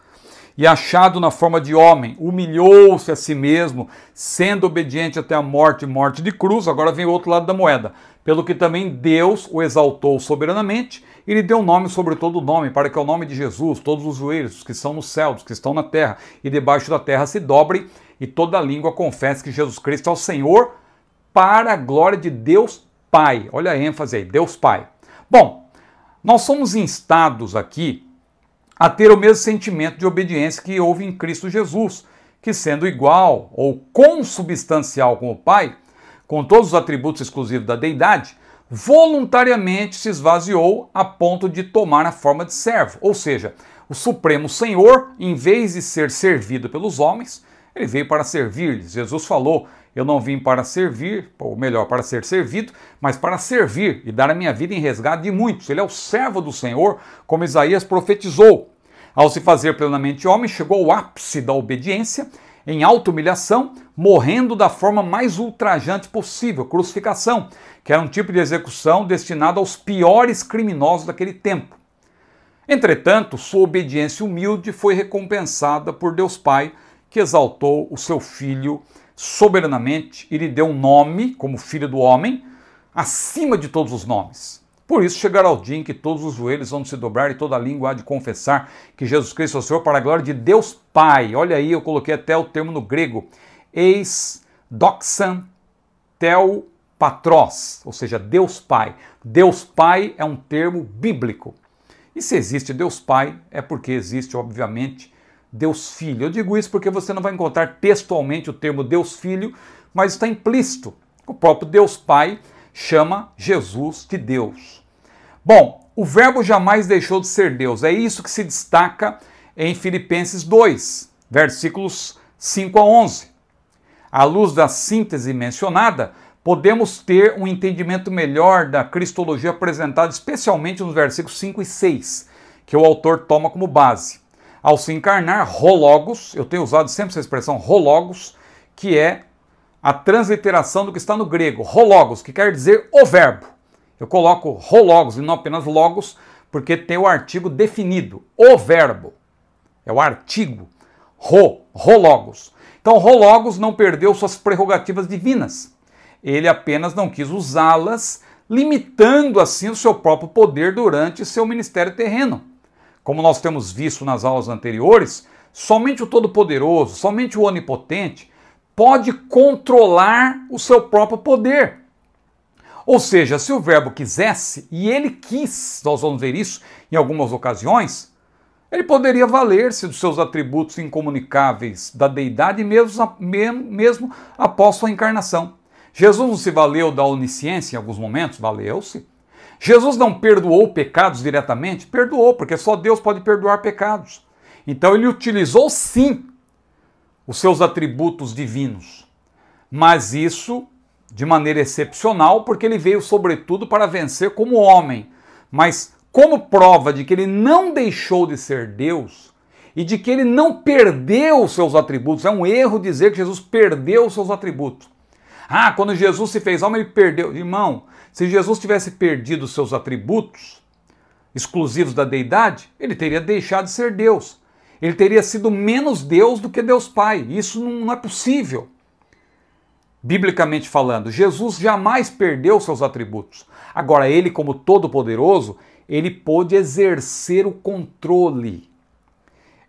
e achado na forma de homem, humilhou-se a si mesmo, sendo obediente até a morte e morte de cruz. Agora vem o outro lado da moeda. Pelo que também Deus o exaltou soberanamente e lhe deu nome sobre todo nome, para que ao nome de Jesus todos os joelhos, os que estão no céu, os que estão na terra e debaixo da terra se dobrem e toda língua confesse que Jesus Cristo é o Senhor, para a glória de Deus Pai. Olha a ênfase aí, Deus Pai. Bom, nós somos instados aqui a ter o mesmo sentimento de obediência que houve em Cristo Jesus, que sendo igual ou consubstancial com o Pai, com todos os atributos exclusivos da deidade, voluntariamente se esvaziou a ponto de tomar a forma de servo. Ou seja, o Supremo Senhor, em vez de ser servido pelos homens, ele veio para servir-lhes. Jesus falou, eu não vim para servir, ou melhor, para ser servido, mas para servir e dar a minha vida em resgate de muitos. Ele é o servo do Senhor, como Isaías profetizou. Ao se fazer plenamente homem, chegou ao ápice da obediência, em auto-humilhação, morrendo da forma mais ultrajante possível, crucificação, que era um tipo de execução destinado aos piores criminosos daquele tempo. Entretanto, sua obediência humilde foi recompensada por Deus Pai, que exaltou o seu Filho soberanamente e lhe deu um nome, como Filho do Homem, acima de todos os nomes. Por isso chegará o dia em que todos os joelhos vão se dobrar e toda língua há de confessar que Jesus Cristo é o Senhor, para a glória de Deus Pai. Olha aí, eu coloquei até o termo no grego, eis doxan tel patros, ou seja, Deus Pai. Deus Pai é um termo bíblico. E se existe Deus Pai, é porque existe, obviamente, Deus Filho. Eu digo isso porque você não vai encontrar textualmente o termo Deus Filho, mas está implícito. O próprio Deus Pai chama Jesus de Deus. Bom, o Verbo jamais deixou de ser Deus. É isso que se destaca em Filipenses 2, versículos 5 a 11. À luz da síntese mencionada, podemos ter um entendimento melhor da cristologia apresentada especialmente nos versículos 5 e 6, que o autor toma como base. Ao se encarnar, hologos, eu tenho usado sempre essa expressão hologos, que é a transliteração do que está no grego, hologos, que quer dizer o verbo. Eu coloco hologos e não apenas logos, porque tem o artigo definido, o verbo. É o artigo, hologos. Então, hologos não perdeu suas prerrogativas divinas. Ele apenas não quis usá-las, limitando assim o seu próprio poder durante seu ministério terreno. Como nós temos visto nas aulas anteriores, somente o Todo-Poderoso, somente o Onipotente, pode controlar o seu próprio poder. Ou seja, se o Verbo quisesse, e ele quis, nós vamos ver isso em algumas ocasiões, ele poderia valer-se dos seus atributos incomunicáveis da deidade mesmo após sua encarnação. Jesus não se valeu da onisciência em alguns momentos? Valeu-se. Jesus não perdoou pecados diretamente? Perdoou, porque só Deus pode perdoar pecados. Então ele utilizou sim os seus atributos divinos, mas isso de maneira excepcional, porque ele veio sobretudo para vencer como homem. Mas como prova de que ele não deixou de ser Deus e de que ele não perdeu os seus atributos, é um erro dizer que Jesus perdeu os seus atributos. Ah, quando Jesus se fez homem, ele perdeu. Irmão, se Jesus tivesse perdido os seus atributos exclusivos da deidade, ele teria deixado de ser Deus. Ele teria sido menos Deus do que Deus Pai. Isso não é possível. Biblicamente falando, Jesus jamais perdeu os seus atributos. Agora, ele, como Todo-Poderoso, ele pôde exercer o controle.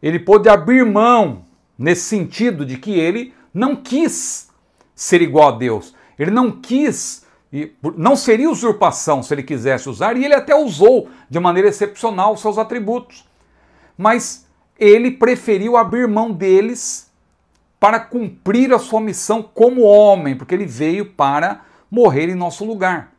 Ele pôde abrir mão, nesse sentido de que ele não quis ser igual a Deus. Ele não quis, não seria usurpação se ele quisesse usar, e ele até usou de maneira excepcional os seus atributos. Mas ele preferiu abrir mão deles para cumprir a sua missão como homem, porque ele veio para morrer em nosso lugar.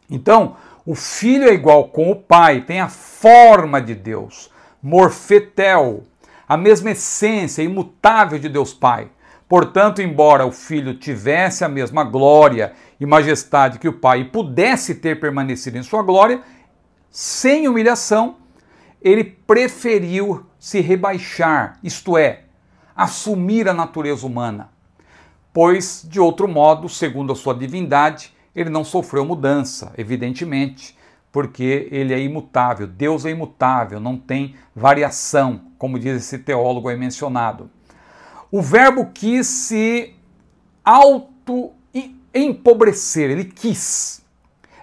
Então, o Filho é igual com o Pai, tem a forma de Deus, morfetel, a mesma essência imutável de Deus Pai. Portanto, embora o Filho tivesse a mesma glória e majestade que o Pai e pudesse ter permanecido em sua glória, sem humilhação, ele preferiu se rebaixar, isto é, assumir a natureza humana, pois, de outro modo, segundo a sua divindade, ele não sofreu mudança, evidentemente, porque ele é imutável, Deus é imutável, não tem variação, como diz esse teólogo aí mencionado. O Verbo quis se auto-empobrecer, ele quis.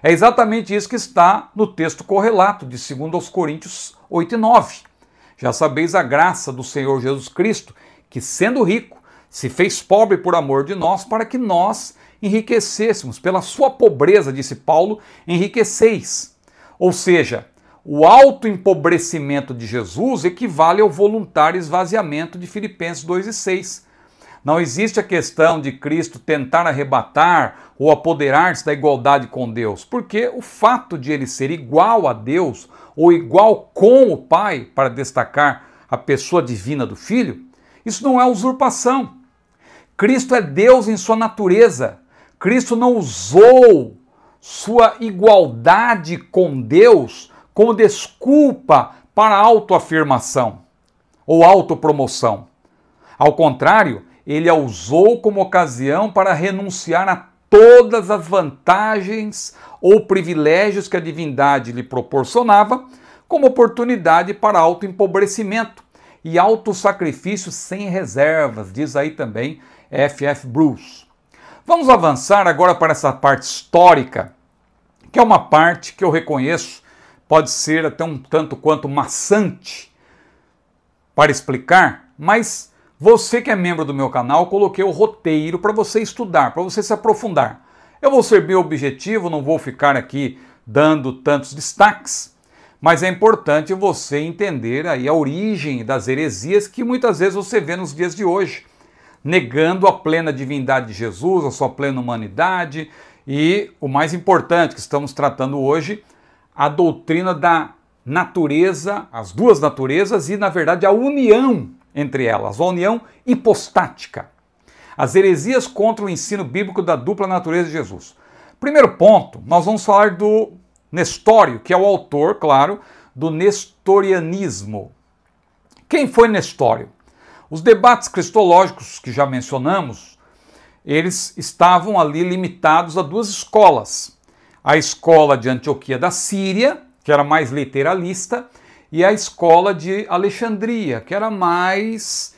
É exatamente isso que está no texto correlato de 2 Coríntios 8 e 9. Já sabeis a graça do Senhor Jesus Cristo, que sendo rico, se fez pobre por amor de nós, para que nós enriquecêssemos. Pela sua pobreza, disse Paulo, enriqueceis. Ou seja, o autoempobrecimento de Jesus equivale ao voluntário esvaziamento de Filipenses 2 e 6. Não existe a questão de Cristo tentar arrebatar ou apoderar-se da igualdade com Deus, porque o fato de ele ser igual a Deus ou igual com o Pai, para destacar a pessoa divina do Filho, isso não é usurpação. Cristo é Deus em sua natureza. Cristo não usou sua igualdade com Deus como desculpa para a autoafirmação ou autopromoção. Ao contrário, ele a usou como ocasião para renunciar a todas as vantagens ou privilégios que a divindade lhe proporcionava, como oportunidade para autoempobrecimento. e autossacrifício sem reservas, diz aí também F.F. Bruce. Vamos avançar agora para essa parte histórica, que é uma parte que eu reconheço pode ser até um tanto quanto maçante para explicar, mas você que é membro do meu canal, eu coloquei o roteiro para você estudar, para você se aprofundar. Eu vou ser bem objetivo, não vou ficar aqui dando tantos destaques, mas é importante você entender aí a origem das heresias que muitas vezes você vê nos dias de hoje, negando a plena divindade de Jesus, a sua plena humanidade e, o mais importante que estamos tratando hoje, a doutrina da natureza, as duas naturezas e, na verdade, a união entre elas, a união hipostática. As heresias contra o ensino bíblico da dupla natureza de Jesus. Primeiro ponto, nós vamos falar do Nestório, que é o autor, claro, do nestorianismo. Quem foi Nestório? Os debates cristológicos que já mencionamos, eles estavam ali limitados a duas escolas. A escola de Antioquia da Síria, que era mais literalista, e a escola de Alexandria, que era mais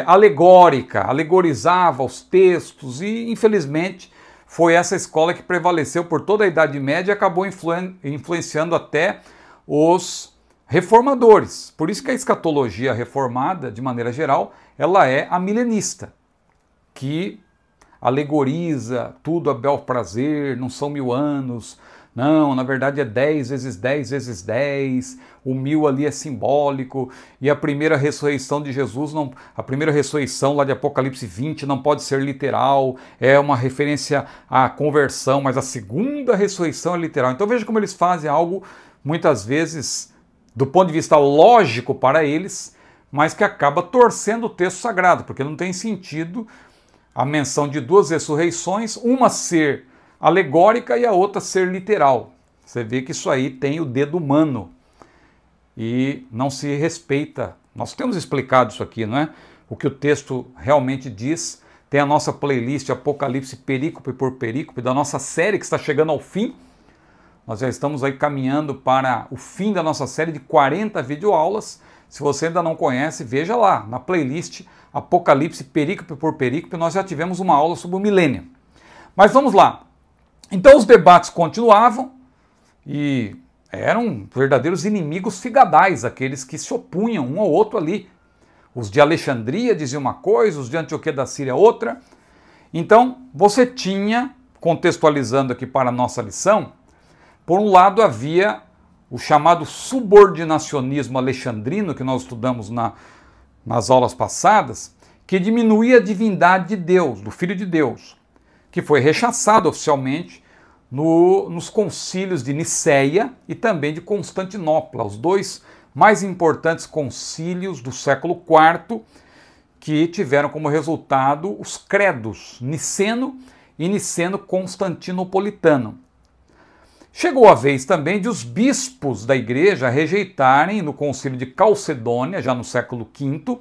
alegórica, alegorizava os textos e, infelizmente, foi essa escola que prevaleceu por toda a Idade Média e acabou influenciando até os reformadores. Por isso que a escatologia reformada, de maneira geral, ela é a milenista, que alegoriza tudo a bel prazer, não são 1000 anos, não, na verdade é 10 vezes 10 vezes 10, o 1000 ali é simbólico, e a primeira ressurreição de Jesus, a primeira ressurreição lá de Apocalipse 20 não pode ser literal, é uma referência à conversão, mas a segunda ressurreição é literal. Então veja como eles fazem algo, muitas vezes, do ponto de vista lógico para eles, mas que acaba torcendo o texto sagrado, porque não tem sentido a menção de duas ressurreições, uma ser alegórica e a outra ser literal. Você vê que isso aí tem o dedo humano e não se respeita. Nós temos explicado isso aqui, não é? O que o texto realmente diz. Tem a nossa playlist Apocalipse perícope por perícope, da nossa série que está chegando ao fim. Nós já estamos aí caminhando para o fim da nossa série de 40 videoaulas. Se você ainda não conhece, veja lá, na playlist Apocalipse perícope por perícope, nós já tivemos uma aula sobre o milênio. Mas vamos lá. Então os debates continuavam e eram verdadeiros inimigos figadais, aqueles que se opunham um ao outro ali. Os de Alexandria diziam uma coisa, os de Antioquia da Síria outra. Então você tinha, contextualizando aqui para a nossa lição, por um lado havia o chamado subordinacionismo alexandrino, que nós estudamos nas aulas passadas, que diminuía a divindade de Deus, do Filho de Deus, que foi rechaçado oficialmente nos concílios de Niceia e também de Constantinopla, os dois mais importantes concílios do século IV, que tiveram como resultado os credos niceno e niceno-constantinopolitano. Chegou a vez também de os bispos da igreja rejeitarem, no concílio de Calcedônia, já no século V,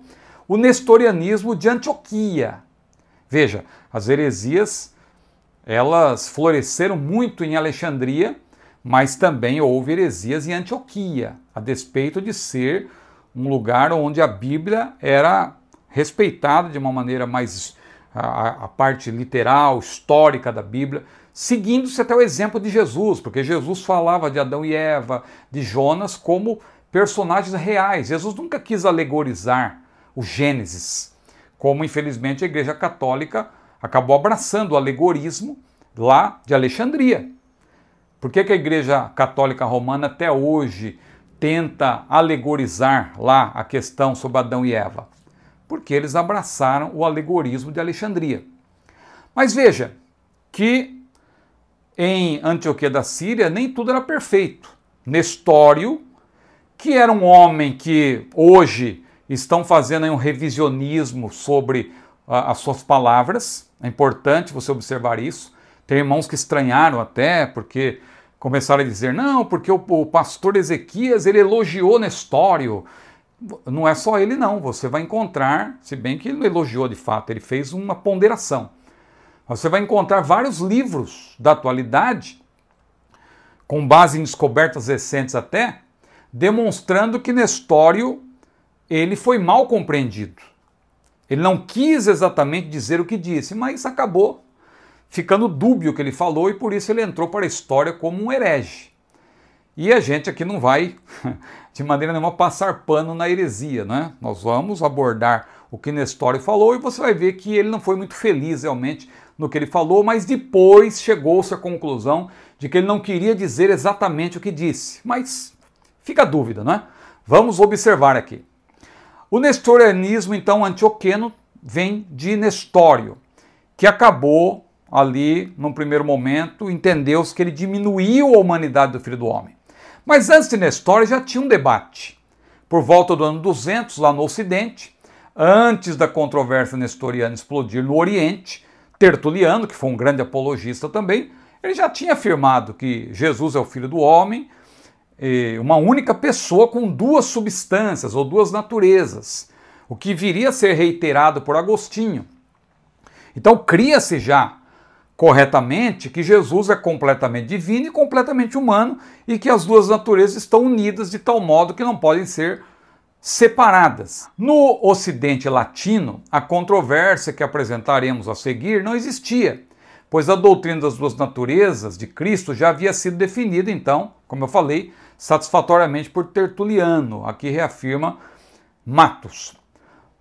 o nestorianismo de Antioquia. Veja, as heresias, elas floresceram muito em Alexandria, mas também houve heresias em Antioquia, a despeito de ser um lugar onde a Bíblia era respeitada de uma maneira mais, a parte literal, histórica da Bíblia, seguindo-se até o exemplo de Jesus, porque Jesus falava de Adão e Eva, de Jonas, como personagens reais. Jesus nunca quis alegorizar o Gênesis, como infelizmente a Igreja Católica acabou abraçando o alegorismo lá de Alexandria. Por que a Igreja Católica Romana até hoje tenta alegorizar lá a questão sobre Adão e Eva? Porque eles abraçaram o alegorismo de Alexandria. Mas veja que em Antioquia da Síria nem tudo era perfeito. Nestório, que era um homem que hoje estão fazendo aí um revisionismo sobre as suas palavras, é importante você observar isso. Tem irmãos que estranharam até, porque começaram a dizer, não, porque o pastor Ezequias, ele elogiou Nestório. Não é só ele não, você vai encontrar, se bem que ele não elogiou de fato, ele fez uma ponderação. Você vai encontrar vários livros da atualidade, com base em descobertas recentes até, demonstrando que Nestório ele foi mal compreendido. Ele não quis exatamente dizer o que disse, mas acabou ficando dúbio o que ele falou e por isso ele entrou para a história como um herege. E a gente aqui não vai, de maneira nenhuma, passar pano na heresia, né? Nós vamos abordar o que Nestório falou e você vai ver que ele não foi muito feliz realmente no que ele falou, mas depois chegou-se à conclusão de que ele não queria dizer exatamente o que disse. Mas fica a dúvida, né? Vamos observar aqui. O nestorianismo, então, antioqueno, vem de Nestório, que acabou ali, num primeiro momento, entendeu-se que ele diminuiu a humanidade do Filho do Homem. Mas antes de Nestório já tinha um debate. Por volta do ano 200, lá no Ocidente, antes da controvérsia nestoriana explodir no Oriente, Tertuliano, que foi um grande apologista também, ele já tinha afirmado que Jesus é o Filho do Homem, uma única pessoa com duas substâncias ou duas naturezas, o que viria a ser reiterado por Agostinho. Então cria-se já corretamente que Jesus é completamente divino e completamente humano e que as duas naturezas estão unidas de tal modo que não podem ser separadas. No Ocidente latino, a controvérsia que apresentaremos a seguir não existia, pois a doutrina das duas naturezas de Cristo já havia sido definida, então, como eu falei, satisfatoriamente por Tertuliano, aqui reafirma Matos.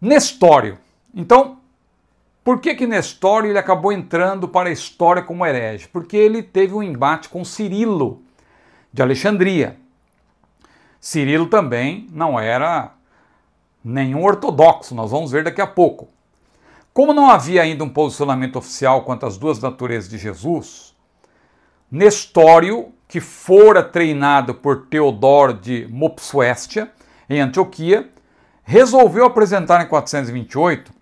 Nestório. Então, por que Nestório ele acabou entrando para a história como herege? Porque ele teve um embate com Cirilo, de Alexandria. Cirilo também não era nenhum ortodoxo, nós vamos ver daqui a pouco. Como não havia ainda um posicionamento oficial quanto às duas naturezas de Jesus, Nestório, que fora treinado por Teodoro de Mopsuestia, em Antioquia, resolveu apresentar em 428,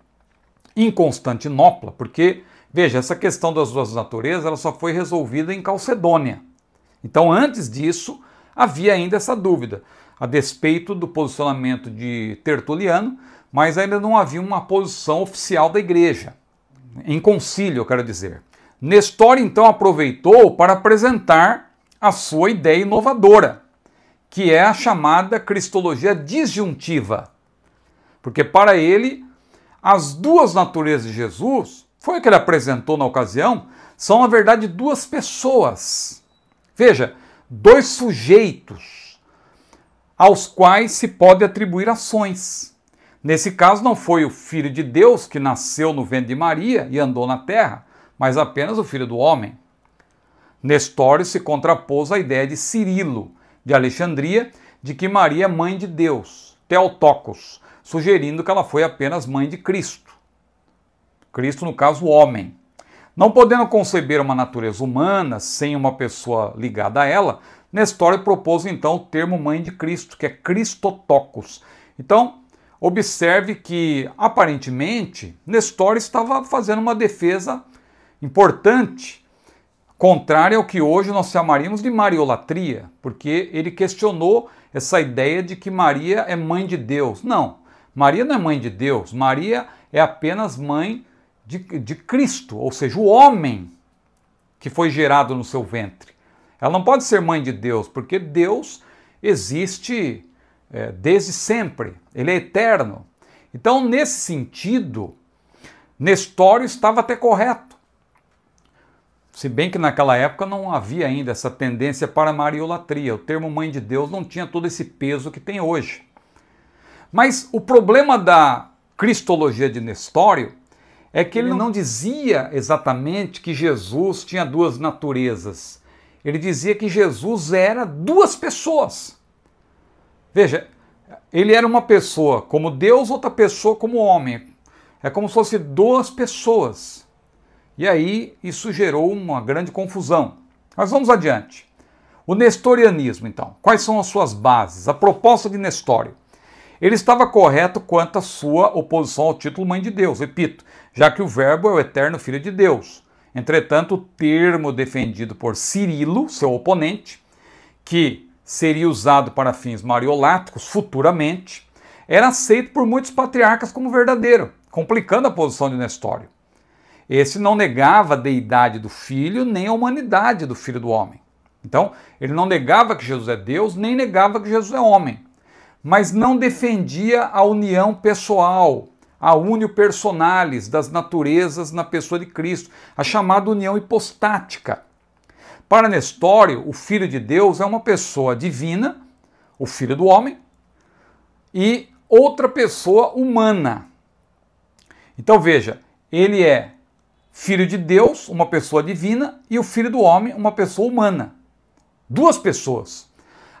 em Constantinopla, porque, veja, essa questão das duas naturezas ela só foi resolvida em Calcedônia. Então, antes disso, havia ainda essa dúvida, a despeito do posicionamento de Tertuliano, mas ainda não havia uma posição oficial da igreja, em concílio, eu quero dizer. Nestório, então, aproveitou para apresentar a sua ideia inovadora, que é a chamada cristologia disjuntiva. Porque para ele, as duas naturezas de Jesus, foi o que ele apresentou na ocasião, são na verdade duas pessoas. Veja, dois sujeitos aos quais se pode atribuir ações. Nesse caso não foi o Filho de Deus que nasceu no ventre de Maria e andou na terra, mas apenas o Filho do Homem. Nestório se contrapôs à ideia de Cirilo, de Alexandria, de que Maria é mãe de Deus, Theotokos, sugerindo que ela foi apenas mãe de Cristo. Cristo, no caso, o homem. Não podendo conceber uma natureza humana sem uma pessoa ligada a ela, Nestório propôs então o termo mãe de Cristo, que é Christotokos. Então, observe que, aparentemente, Nestório estava fazendo uma defesa importante, contrária ao que hoje nós chamaríamos de mariolatria, porque ele questionou essa ideia de que Maria é mãe de Deus. Não, Maria não é mãe de Deus, Maria é apenas mãe de Cristo, ou seja, o homem que foi gerado no seu ventre. Ela não pode ser mãe de Deus, porque Deus existe desde sempre, ele é eterno. Então, nesse sentido, Nestório estava até correto. Se bem que naquela época não havia ainda essa tendência para a mariolatria. O termo mãe de Deus não tinha todo esse peso que tem hoje. Mas o problema da cristologia de Nestório é que ele não dizia exatamente que Jesus tinha duas naturezas. Ele dizia que Jesus era duas pessoas. Veja, ele era uma pessoa como Deus, outra pessoa como homem. É como se fosse duas pessoas. E aí isso gerou uma grande confusão. Mas vamos adiante. O nestorianismo, então. Quais são as suas bases? A proposta de Nestório. Ele estava correto quanto à sua oposição ao título mãe de Deus, repito, já que o verbo é o eterno Filho de Deus. Entretanto, o termo defendido por Cirilo, seu oponente, que seria usado para fins marioláticos futuramente, era aceito por muitos patriarcas como verdadeiro, complicando a posição de Nestório. Esse não negava a deidade do Filho, nem a humanidade do Filho do Homem. Então, ele não negava que Jesus é Deus, nem negava que Jesus é homem. mas não defendia a união pessoal, a unio personalis das naturezas na pessoa de Cristo, a chamada união hipostática. Para Nestório, o Filho de Deus é uma pessoa divina, o Filho do homem, e outra pessoa humana. Então veja, ele é Filho de Deus, uma pessoa divina, e o Filho do homem, uma pessoa humana. Duas pessoas.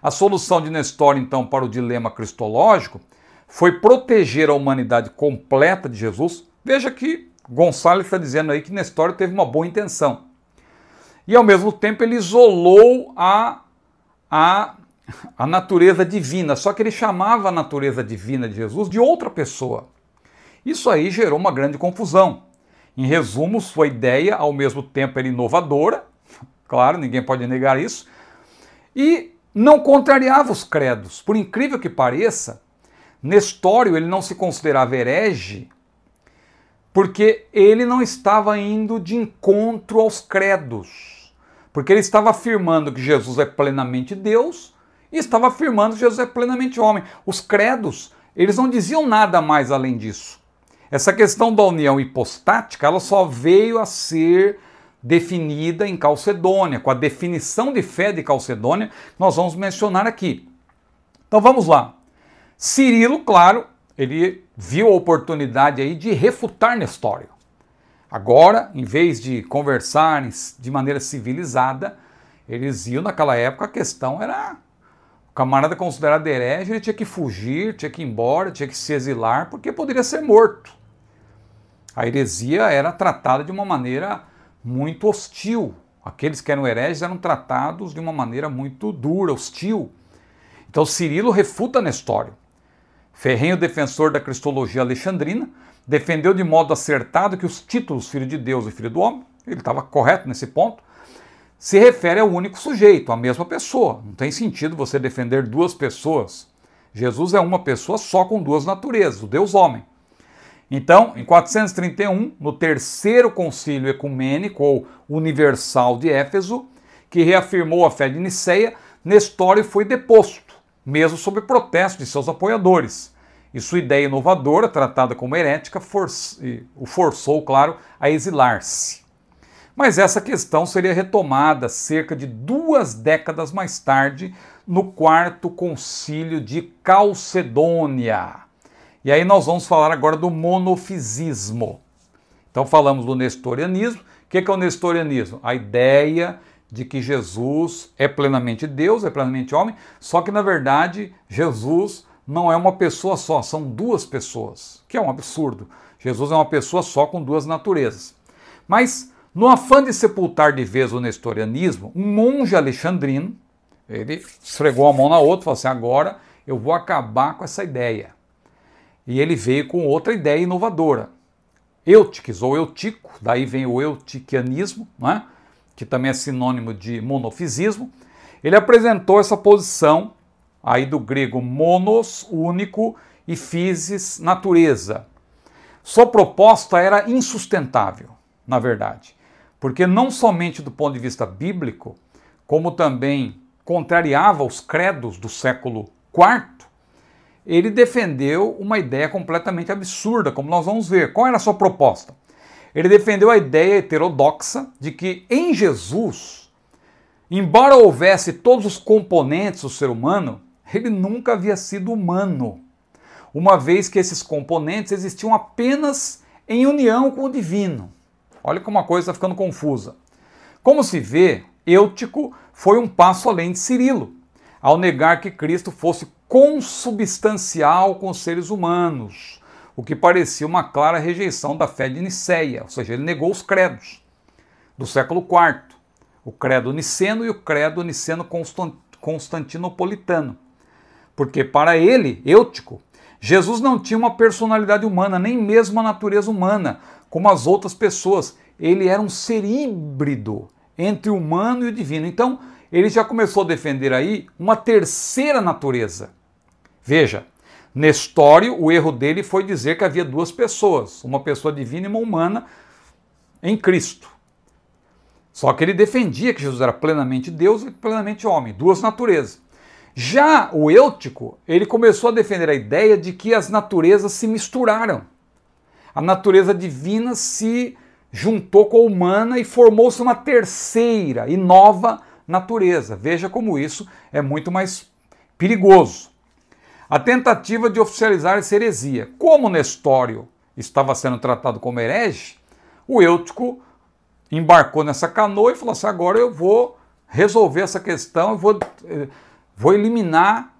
A solução de Nestório, então, para o dilema cristológico foi proteger a humanidade completa de Jesus. Veja que Gonçalves está dizendo aí que Nestório teve uma boa intenção. E, ao mesmo tempo, ele isolou a natureza divina, só que ele chamava a natureza divina de Jesus de outra pessoa. Isso aí gerou uma grande confusão. Em resumo, sua ideia, ao mesmo tempo, era inovadora, claro, ninguém pode negar isso, e não contrariava os credos. Por incrível que pareça, Nestório ele não se considerava herege porque ele não estava indo de encontro aos credos, porque ele estava afirmando que Jesus é plenamente Deus e estava afirmando que Jesus é plenamente homem. Os credos, eles não diziam nada mais além disso. Essa questão da união hipostática, ela só veio a ser definida em Calcedônia, com a definição de fé de Calcedônia, nós vamos mencionar aqui. Então vamos lá. Cirilo, claro, ele viu a oportunidade aí de refutar Nestório. Agora, em vez de conversarem de maneira civilizada, eles iam naquela época, a questão era o camarada considerado herege, ele tinha que fugir, tinha que ir embora, tinha que se exilar, porque poderia ser morto. A heresia era tratada de uma maneira muito hostil. Aqueles que eram hereges eram tratados de uma maneira muito dura, hostil. Então Cirilo refuta Nestório. Ferrenho defensor da cristologia alexandrina, defendeu de modo acertado que os títulos Filho de Deus e Filho do Homem, ele estava correto nesse ponto, se refere ao único sujeito, à mesma pessoa. Não tem sentido você defender duas pessoas. Jesus é uma pessoa só com duas naturezas, o Deus homem. Então, em 431, no terceiro concílio ecumênico ou universal de Éfeso, que reafirmou a fé de Niceia, Nestório foi deposto, mesmo sob protesto de seus apoiadores. E sua ideia inovadora, tratada como herética, o forçou, claro, a exilar-se. Mas essa questão seria retomada cerca de 2 décadas mais tarde, no quarto concílio de Calcedônia. E aí nós vamos falar agora do monofisismo. Então falamos do nestorianismo. O que é o nestorianismo? A ideia de que Jesus é plenamente Deus, é plenamente homem, só que na verdade Jesus não é uma pessoa só, são duas pessoas, que é um absurdo. Jesus é uma pessoa só com duas naturezas. Mas no afã de sepultar de vez o nestorianismo, um monge alexandrino, ele esfregou a mão na outra e falou assim, agora eu vou acabar com essa ideia. E ele veio com outra ideia inovadora. Eutiques ou Eutico, daí vem o eutiquianismo, né? Que também é sinônimo de monofisismo. Ele apresentou essa posição aí do grego monos, único, e physis, natureza. Sua proposta era insustentável, na verdade, porque não somente do ponto de vista bíblico, como também contrariava os credos do século IV, ele defendeu uma ideia completamente absurda, como nós vamos ver. Qual era a sua proposta? Ele defendeu a ideia heterodoxa de que em Jesus, embora houvesse todos os componentes do ser humano, ele nunca havia sido humano, uma vez que esses componentes existiam apenas em união com o divino. Olha como a coisa está ficando confusa. Como se vê, Eutico foi um passo além de Cirilo, ao negar que Cristo fosse consubstancial com os seres humanos, o que parecia uma clara rejeição da fé de Niceia, ou seja, ele negou os credos do século IV, o credo niceno e o credo niceno-constantinopolitano, porque para ele, Eutico, Jesus não tinha uma personalidade humana, nem mesmo a natureza humana, como as outras pessoas. Ele era um ser híbrido entre o humano e o divino. Então, ele já começou a defender aí uma terceira natureza. Veja, Nestório, o erro dele foi dizer que havia duas pessoas, uma pessoa divina e uma humana em Cristo. Só que ele defendia que Jesus era plenamente Deus e plenamente homem, duas naturezas. Já o Eutico, ele começou a defender a ideia de que as naturezas se misturaram. A natureza divina se juntou com a humana e formou-se uma terceira e nova natureza. Veja como isso é muito mais perigoso. A tentativa de oficializar essa heresia. Como Nestório estava sendo tratado como herege, o Eutico embarcou nessa canoa e falou assim, agora eu vou resolver essa questão, eu vou eliminar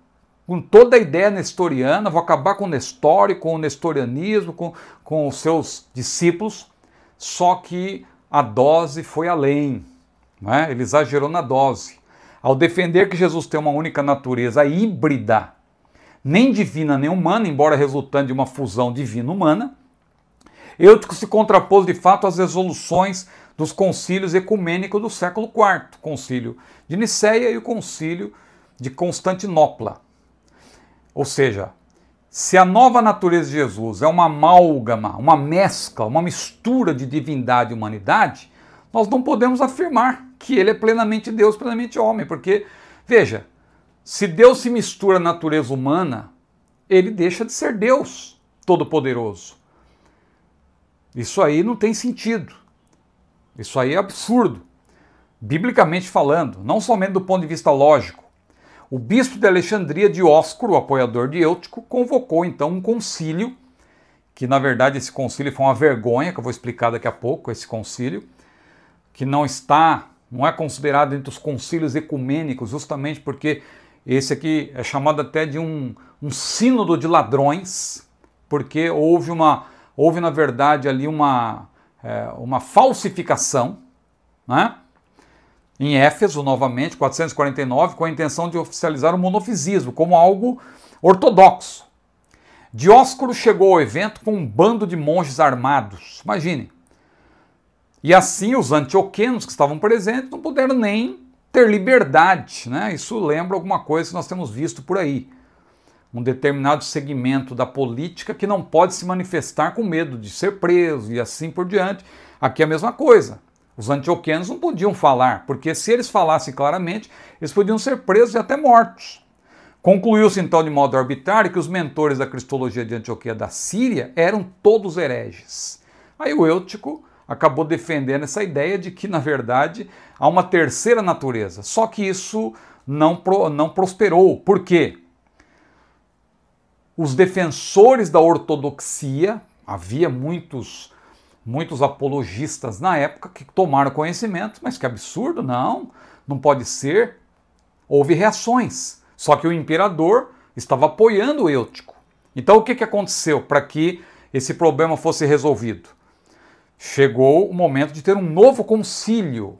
com toda a ideia nestoriana, vou acabar com Nestório, com o nestorianismo, com os seus discípulos, só que a dose foi além, né? Ele exagerou na dose. Ao defender que Jesus tem uma única natureza híbrida, nem divina nem humana, embora resultante de uma fusão divina-humana, Eutico se contrapôs de fato às resoluções dos concílios ecumênicos do século IV, o concílio de Niceia e o concílio de Constantinopla. Ou seja, se a nova natureza de Jesus é uma amálgama, uma mescla, uma mistura de divindade e humanidade, nós não podemos afirmar que ele é plenamente Deus, plenamente homem, porque, veja, se Deus se mistura à natureza humana, ele deixa de ser Deus Todo-Poderoso. Isso aí não tem sentido. Isso aí é absurdo, biblicamente falando, não somente do ponto de vista lógico. O bispo de Alexandria, Dióscoro, o apoiador de Eutico, convocou então um concílio, que na verdade esse concílio foi uma vergonha, que eu vou explicar daqui a pouco, esse concílio, que não é considerado entre os concílios ecumênicos, justamente porque esse aqui é chamado até de um sínodo de ladrões, porque houve na verdade ali uma falsificação, né? Em Éfeso, novamente, 449, com a intenção de oficializar o monofisismo como algo ortodoxo. Dióscoro chegou ao evento com um bando de monges armados, imaginem. E assim os antioquenos que estavam presentes não puderam nem ter liberdade, né? Isso lembra alguma coisa que nós temos visto por aí. Um determinado segmento da política que não pode se manifestar com medo de ser preso e assim por diante. Aqui é a mesma coisa. Os antioquenos não podiam falar, porque se eles falassem claramente, eles podiam ser presos e até mortos. Concluiu-se então de modo arbitrário que os mentores da cristologia de Antioquia da Síria eram todos hereges. Aí o Eutico acabou defendendo essa ideia de que, na verdade, há uma terceira natureza. Só que isso não prosperou. Por quê? Os defensores da ortodoxia, havia muitos apologistas na época que tomaram conhecimento, mas que absurdo, não pode ser. Houve reações, só que o imperador estava apoiando o Eutico. Então o que aconteceu para que esse problema fosse resolvido? Chegou o momento de ter um novo concílio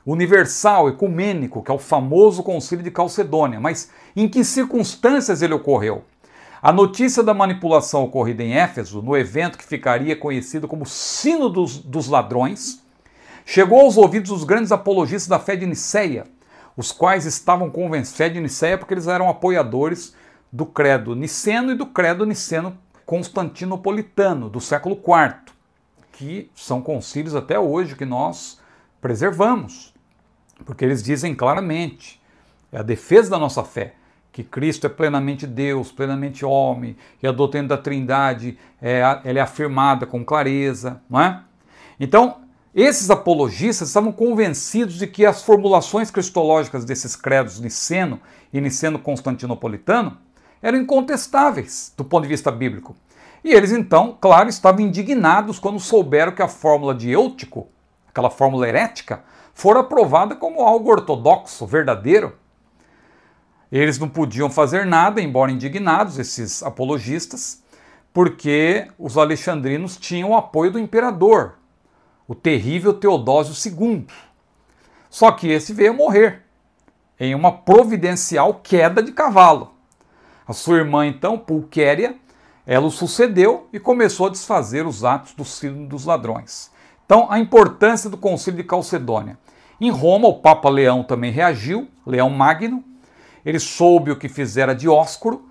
universal, ecumênico, que é o famoso concílio de Calcedônia. Mas em que circunstâncias ele ocorreu? A notícia da manipulação ocorrida em Éfeso, no evento que ficaria conhecido como Sínodo dos Ladrões, chegou aos ouvidos dos grandes apologistas da fé de Niceia, os quais estavam convencidos, fé de Niceia porque eles eram apoiadores do credo niceno e do credo niceno constantinopolitano, do século IV, que são concílios até hoje que nós preservamos, porque eles dizem claramente, é a defesa da nossa fé, que Cristo é plenamente Deus, plenamente homem, e a doutrina da Trindade ela é afirmada com clareza, não é? Então, esses apologistas estavam convencidos de que as formulações cristológicas desses credos niceno e niceno-constantinopolitano eram incontestáveis do ponto de vista bíblico. E eles, então, claro, estavam indignados quando souberam que a fórmula de Eutico, aquela fórmula herética, fora aprovada como algo ortodoxo, verdadeiro. Eles não podiam fazer nada, embora indignados, esses apologistas, porque os alexandrinos tinham o apoio do imperador, o terrível Teodósio II. Só que esse veio a morrer em uma providencial queda de cavalo. A sua irmã, então, Pulquéria, ela o sucedeu e começou a desfazer os atos do Sínodo dos Ladrões. Então, a importância do Concílio de Calcedônia. Em Roma, o Papa Leão também reagiu, Leão Magno. Ele soube o que fizera Dióscoro,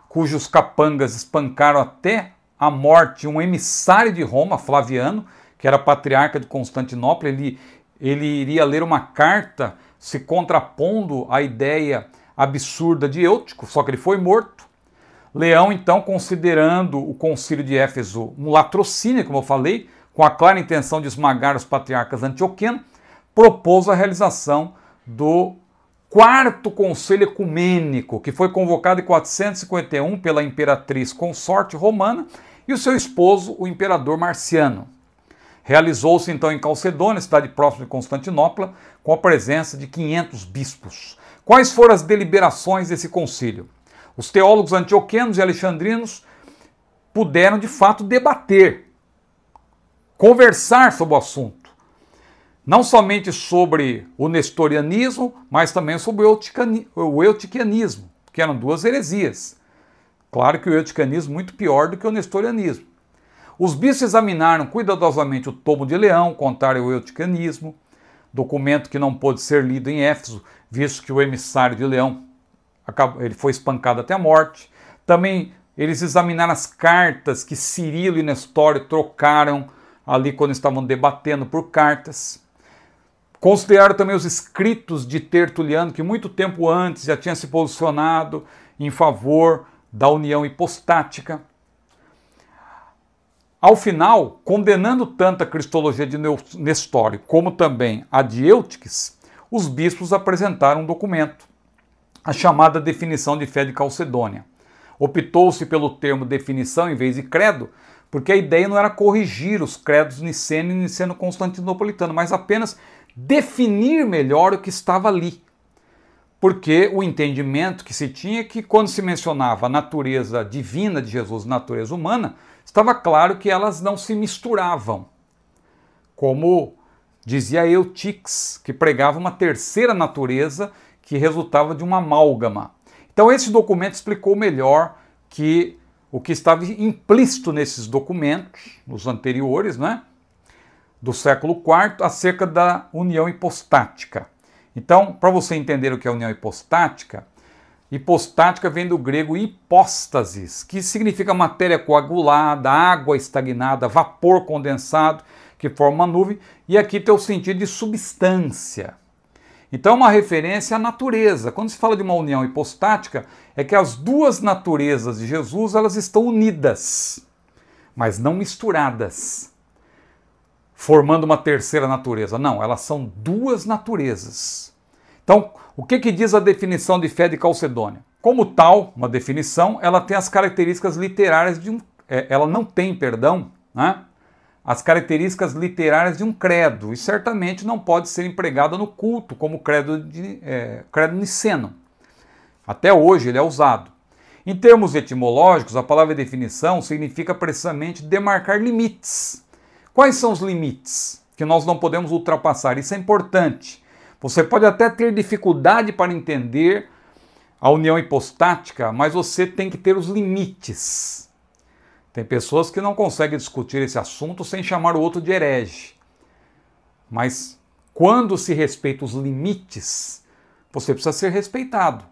cujos capangas espancaram até a morte um emissário de Roma, Flaviano, que era patriarca de Constantinopla. Ele iria ler uma carta se contrapondo à ideia, absurda de Eutico, só que ele foi morto. Leão, então, considerando o concílio de Éfeso um latrocínio, como eu falei, com a clara intenção de esmagar os patriarcas antioquianos, propôs a realização do quarto conselho ecumênico, que foi convocado em 451 pela imperatriz consorte romana e o seu esposo, o imperador Marciano. Realizou-se então em Calcedônia, cidade próxima de Constantinopla, com a presença de 500 bispos. Quais foram as deliberações desse concílio? Os teólogos antioquianos e alexandrinos puderam de fato debater, conversar sobre o assunto. Não somente sobre o nestorianismo, mas também sobre o eutiquianismo, que eram duas heresias. Claro que o eutiquianismo muito pior do que o nestorianismo. Os bispos examinaram cuidadosamente o tomo de Leão, contrário ao eutiquianismo, documento que não pôde ser lido em Éfeso, visto que o emissário de Leão ele foi espancado até a morte. Também eles examinaram as cartas que Cirilo e Nestório trocaram ali quando estavam debatendo por cartas. Consideraram também os escritos de Tertuliano, que muito tempo antes já tinha se posicionado em favor da união hipostática. Ao final, condenando tanto a cristologia de Nestório como também a de Eutiques, os bispos apresentaram um documento, a chamada definição de fé de Calcedônia. Optou-se pelo termo definição em vez de credo, porque a ideia não era corrigir os credos niceno e niceno-constantinopolitano, mas apenas definir melhor o que estava ali. Porque o entendimento que se tinha é que quando se mencionava a natureza divina de Jesus e a natureza humana, estava claro que elas não se misturavam. Como dizia Eutiques, que pregava uma terceira natureza que resultava de uma amálgama. Então esse documento explicou melhor que o que estava implícito nesses documentos, nos anteriores, né, do século IV, acerca da união hipostática. Então, para você entender o que é a união hipostática, hipostática vem do grego hipóstasis, que significa matéria coagulada, água estagnada, vapor condensado, que forma uma nuvem, e aqui tem o sentido de substância. Então, uma referência à natureza. Quando se fala de uma união hipostática, é que as duas naturezas de Jesus elas estão unidas, mas não misturadas, formando uma terceira natureza. Não, elas são duas naturezas. Então, o que diz a definição de fé de Calcedônia? Como tal, uma definição, ela tem as características literárias de ela não tem, né? As características literárias de um credo, e certamente não pode ser empregada no culto como credo niceno. Até hoje ele é usado. Em termos etimológicos, a palavra definição significa precisamente demarcar limites. Quais são os limites que nós não podemos ultrapassar? Isso é importante. Você pode até ter dificuldade para entender a união hipostática, mas você tem que ter os limites. Tem pessoas que não conseguem discutir esse assunto sem chamar o outro de herege. Mas quando se respeita os limites, você precisa ser respeitado.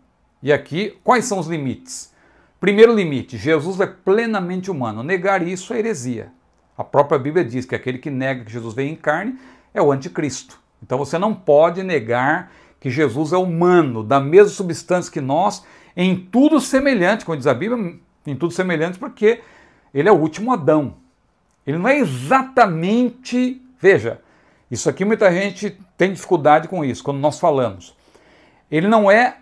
E aqui, quais são os limites? Primeiro limite, Jesus é plenamente humano. Negar isso é heresia. A própria Bíblia diz que aquele que nega que Jesus veio em carne é o anticristo. Então você não pode negar que Jesus é humano, da mesma substância que nós, em tudo semelhante, como diz a Bíblia, em tudo semelhante porque ele é o último Adão. Ele não é exatamente... Veja, isso aqui muita gente tem dificuldade com isso, quando nós falamos. Ele não é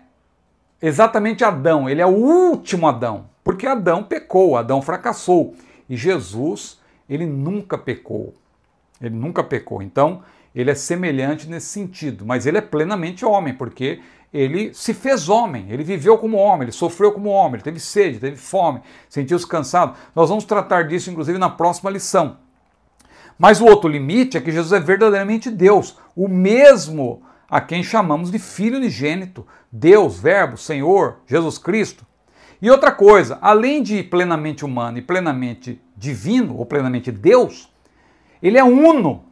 exatamente Adão, ele é o último Adão. Porque Adão pecou, Adão fracassou. E Jesus, ele nunca pecou. Ele nunca pecou. Então, ele é semelhante nesse sentido. Mas ele é plenamente homem, porque ele se fez homem, ele viveu como homem, ele sofreu como homem, ele teve sede, teve fome, sentiu-se cansado. Nós vamos tratar disso, inclusive, na próxima lição. Mas o outro limite é que Jesus é verdadeiramente Deus, o mesmo a quem chamamos de Filho unigênito, Deus, Verbo, Senhor, Jesus Cristo. E outra coisa, além de plenamente humano e plenamente divino, ou plenamente Deus, ele é uno,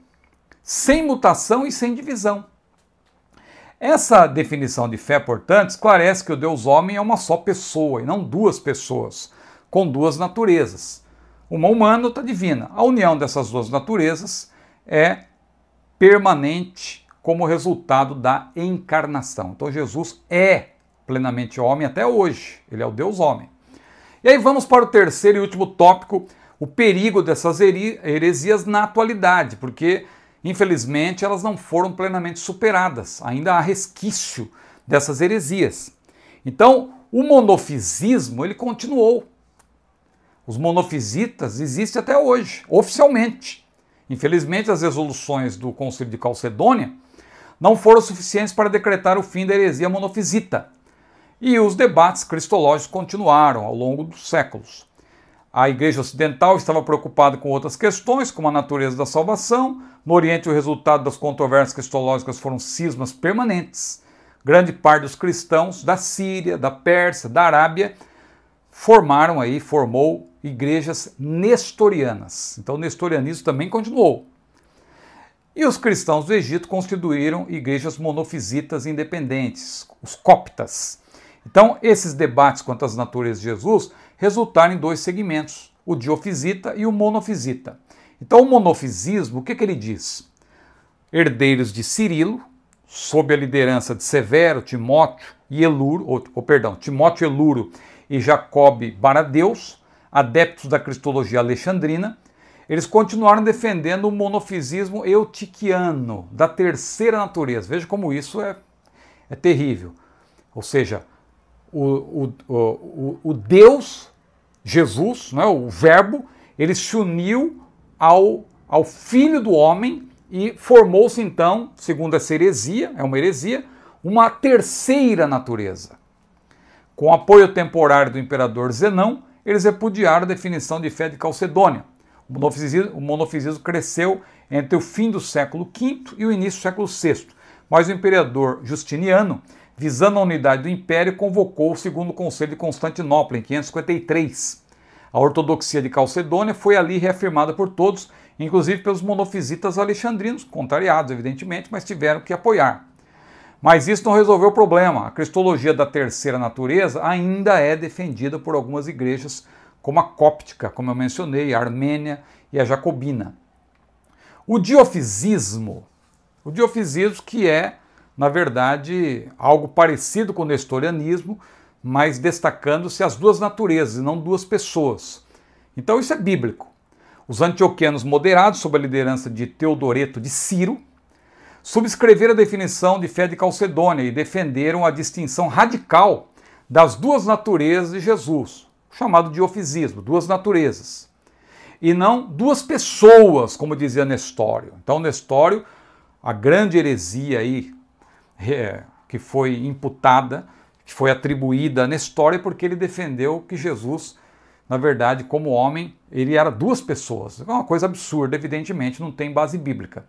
sem mutação e sem divisão. Essa definição de fé, portanto, esclarece que o Deus homem é uma só pessoa e não duas pessoas, com duas naturezas. Uma humana e outra divina. A união dessas duas naturezas é permanente como resultado da encarnação. Então Jesus é plenamente homem até hoje. Ele é o Deus homem. E aí vamos para o terceiro e último tópico, o perigo dessas heresias na atualidade, porque infelizmente elas não foram plenamente superadas. Ainda há resquício dessas heresias. Então, o monofisismo, ele continuou. Os monofisitas existem até hoje, oficialmente. Infelizmente, as resoluções do Concílio de Calcedônia não foram suficientes para decretar o fim da heresia monofisita. E os debates cristológicos continuaram ao longo dos séculos. A Igreja Ocidental estava preocupada com outras questões, como a natureza da salvação. No Oriente, o resultado das controvérsias cristológicas foram cismas permanentes. Grande parte dos cristãos da Síria, da Pérsia, da Arábia formou igrejas nestorianas. Então o nestorianismo também continuou. E os cristãos do Egito constituíram igrejas monofisitas independentes, os coptas. Então esses debates quanto às naturezas de Jesus resultaram em dois segmentos, o diofisita e o monofisita. Então o monofisismo, o que ele diz? Herdeiros de Cirilo, sob a liderança de Severo, Timóteo e Eluro, Timóteo Eluro e Jacobe Baradeus, adeptos da cristologia alexandrina, eles continuaram defendendo o monofisismo eutiquiano, da terceira natureza. Veja como isso é terrível. Ou seja, o Deus, Jesus, não é, o Verbo, ele se uniu ao Filho do homem e formou-se então, segundo essa heresia, é uma heresia, uma terceira natureza. Com apoio temporário do imperador Zenão, eles repudiaram a definição de fé de Calcedônia. O monofisismo cresceu entre o fim do século V e o início do século VI, mas o imperador Justiniano, visando a unidade do império, convocou o segundo Conselho de Constantinopla em 553. A ortodoxia de Calcedônia foi ali reafirmada por todos, inclusive pelos monofisitas alexandrinos, contrariados evidentemente, mas tiveram que apoiar. Mas isso não resolveu o problema. A cristologia da terceira natureza ainda é defendida por algumas igrejas, como a cóptica, como eu mencionei, a armênia e a jacobina. O diofisismo que é, na verdade, algo parecido com o nestorianismo, mas destacando-se as duas naturezas e não duas pessoas. Então isso é bíblico. Os antioquianos moderados, sob a liderança de Teodoreto de Ciro, subscreveram a definição de fé de Calcedônia e defenderam a distinção radical das duas naturezas de Jesus, chamado diofisismo, duas naturezas, e não duas pessoas, como dizia Nestório. Então Nestório, a grande heresia aí, que foi imputada, que foi atribuída a Nestório, porque ele defendeu que Jesus, na verdade, como homem, ele era duas pessoas. É uma coisa absurda, evidentemente, não tem base bíblica.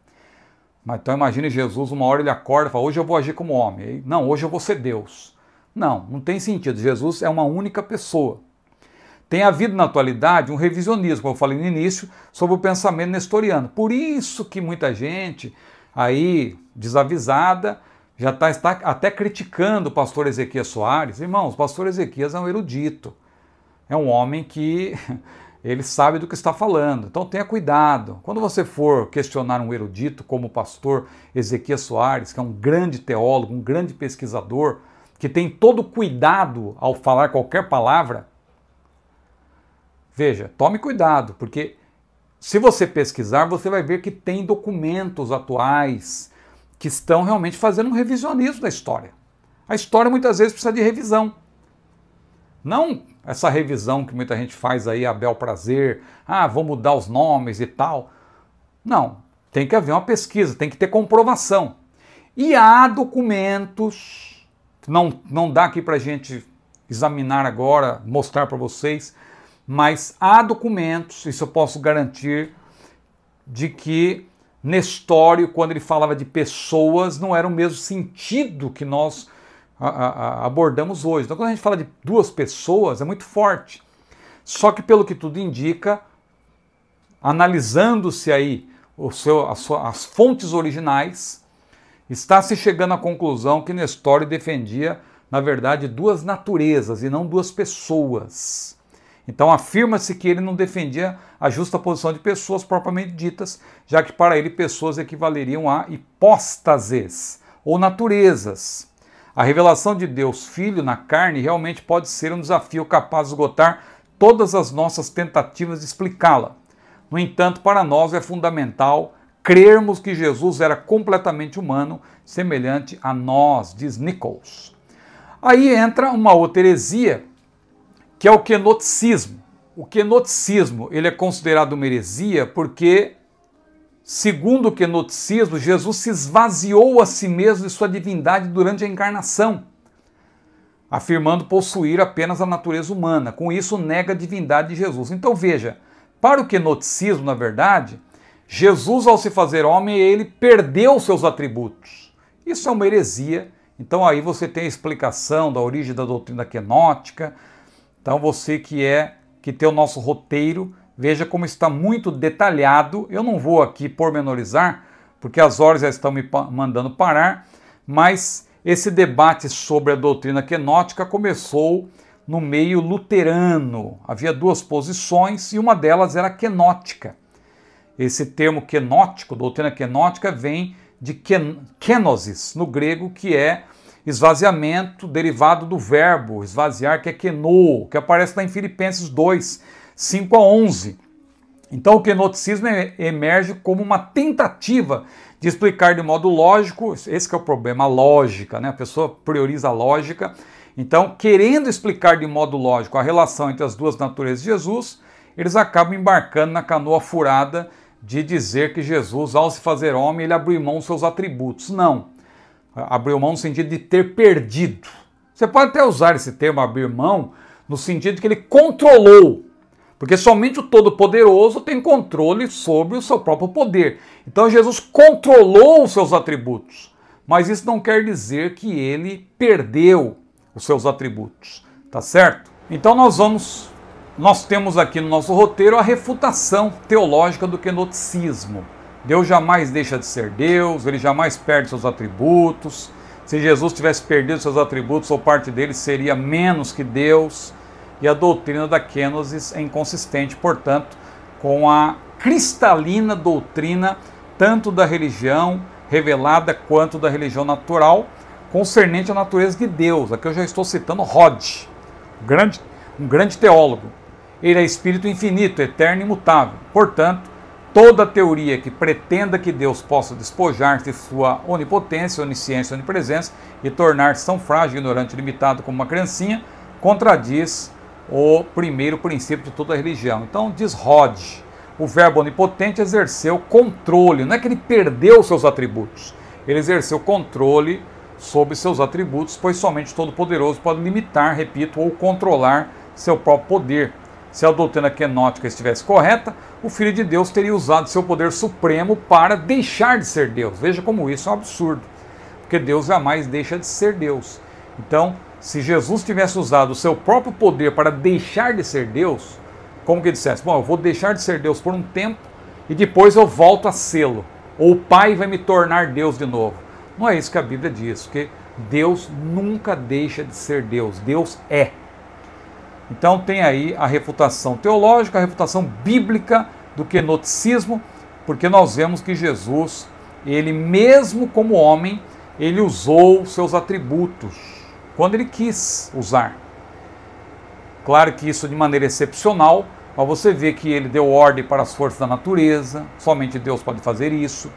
Mas então imagine Jesus, uma hora ele acorda e fala, hoje eu vou agir como homem. Não, hoje eu vou ser Deus. Não tem sentido. Jesus é uma única pessoa. Tem havido na atualidade um revisionismo, como eu falei no início, sobre o pensamento nestoriano. Por isso que muita gente aí, desavisada, já está até criticando o pastor Ezequias Soares. Irmãos, o pastor Ezequias é um erudito. É um homem que ele sabe do que está falando. Então tenha cuidado. Quando você for questionar um erudito como o pastor Ezequias Soares, que é um grande teólogo, um grande pesquisador, que tem todo cuidado ao falar qualquer palavra, veja, tome cuidado, porque se você pesquisar, você vai ver que tem documentos atuais que estão realmente fazendo um revisionismo da história. A história muitas vezes precisa de revisão. Não essa revisão que muita gente faz aí a bel prazer, vou mudar os nomes e tal. Não, tem que haver uma pesquisa, tem que ter comprovação. E há documentos, não dá aqui para a gente examinar agora, mostrar para vocês, mas há documentos, isso eu posso garantir, de que Nestório, quando ele falava de pessoas, não era o mesmo sentido que nós abordamos hoje. Então, quando a gente fala de duas pessoas, é muito forte. Só que, pelo que tudo indica, analisando-se aí as fontes originais, está se chegando à conclusão que Nestório defendia, na verdade, duas naturezas e não duas pessoas. Então afirma-se que ele não defendia a justa posição de pessoas propriamente ditas, já que para ele pessoas equivaleriam a hipóstases ou naturezas. A revelação de Deus Filho na carne realmente pode ser um desafio capaz de esgotar todas as nossas tentativas de explicá-la. No entanto, para nós é fundamental crermos que Jesus era completamente humano, semelhante a nós, diz Nichols. Aí entra uma outra heresia, que é o quenoticismo. O quenoticismo ele é considerado uma heresia porque, segundo o quenoticismo, Jesus se esvaziou a si mesmo de sua divindade durante a encarnação, afirmando possuir apenas a natureza humana. Com isso, nega a divindade de Jesus. Então veja, para o quenoticismo, na verdade, Jesus, ao se fazer homem, ele perdeu seus atributos. Isso é uma heresia. Então aí você tem a explicação da origem da doutrina quenótica. Então você que tem o nosso roteiro, veja como está muito detalhado. Eu não vou aqui pormenorizar, porque as horas já estão me mandando parar, mas esse debate sobre a doutrina quenótica começou no meio luterano. Havia duas posições e uma delas era quenótica. Esse termo quenótico, doutrina quenótica, vem de kenosis, no grego, que é esvaziamento, derivado do verbo esvaziar, que é quenô, que aparece lá em Filipenses 2, 5 a 11. Então o quenoticismo emerge como uma tentativa de explicar de modo lógico, esse que é o problema, a lógica, né? A pessoa prioriza a lógica. Então, querendo explicar de modo lógico a relação entre as duas naturezas de Jesus, eles acabam embarcando na canoa furada de dizer que Jesus, ao se fazer homem, ele abriu mão dos seus atributos. Não. Abriu mão no sentido de ter perdido. Você pode até usar esse termo, abrir mão, no sentido de que ele controlou. Porque somente o Todo-Poderoso tem controle sobre o seu próprio poder. Então Jesus controlou os seus atributos. Mas isso não quer dizer que ele perdeu os seus atributos. Tá certo? Então nós temos aqui no nosso roteiro a refutação teológica do quenoticismo. Deus jamais deixa de ser Deus, ele jamais perde seus atributos. Se Jesus tivesse perdido seus atributos ou parte deles, seria menos que Deus. E a doutrina da kenosis é inconsistente, portanto, com a cristalina doutrina tanto da religião revelada quanto da religião natural, concernente à natureza de Deus. Aqui eu já estou citando Rod, um grande teólogo. Ele é espírito infinito, eterno e imutável. Portanto, toda teoria que pretenda que Deus possa despojar-se de sua onipotência, onisciência e onipresença e tornar-se tão frágil, ignorante e limitado como uma criancinha, contradiz o primeiro princípio de toda a religião. Então, diz Rod, o verbo onipotente exerceu controle, não é que ele perdeu seus atributos, ele exerceu controle sobre seus atributos, pois somente o Todo-Poderoso pode limitar, repito, ou controlar seu próprio poder. Se a doutrina quenótica estivesse correta, o Filho de Deus teria usado seu poder supremo para deixar de ser Deus. Veja como isso é um absurdo, porque Deus jamais deixa de ser Deus. Então, se Jesus tivesse usado o seu próprio poder para deixar de ser Deus, como que dissesse, bom, eu vou deixar de ser Deus por um tempo e depois eu volto a sê-lo, ou o Pai vai me tornar Deus de novo. Não é isso que a Bíblia diz, porque Deus nunca deixa de ser Deus, Deus é. Então tem aí a refutação teológica, a refutação bíblica do quenoticismo, porque nós vemos que Jesus, ele mesmo como homem, ele usou seus atributos, quando ele quis usar. Claro que isso de maneira excepcional, mas você vê que ele deu ordem para as forças da natureza, somente Deus pode fazer isso.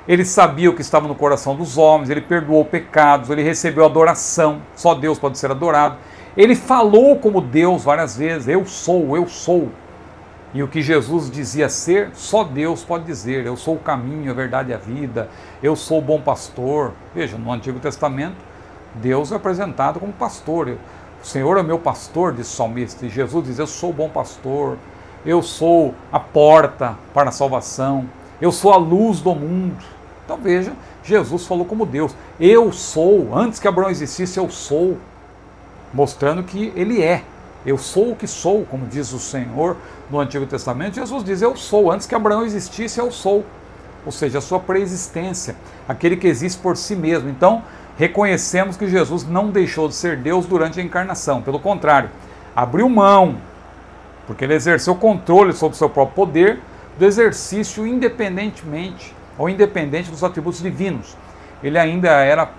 Ele sabia o que estava no coração dos homens, ele perdoou pecados, ele recebeu adoração, só Deus pode ser adorado. Ele falou como Deus várias vezes, eu sou, eu sou. E o que Jesus dizia ser, só Deus pode dizer, eu sou o caminho, a verdade e a vida, eu sou o bom pastor. Veja, no Antigo Testamento, Deus é apresentado como pastor. O Senhor é meu pastor, diz o salmista, e Jesus diz, eu sou o bom pastor, eu sou a porta para a salvação, eu sou a luz do mundo. Então veja, Jesus falou como Deus, eu sou, antes que Abraão existisse, eu sou, mostrando que ele é. Eu sou o que sou, como diz o Senhor no Antigo Testamento. Jesus diz, eu sou, antes que Abraão existisse, eu sou. Ou seja, a sua pré-existência, aquele que existe por si mesmo. Então, reconhecemos que Jesus não deixou de ser Deus durante a encarnação. Pelo contrário, abriu mão, porque ele exerceu controle sobre o seu próprio poder, do exercício independentemente ou independente dos atributos divinos. Ele ainda era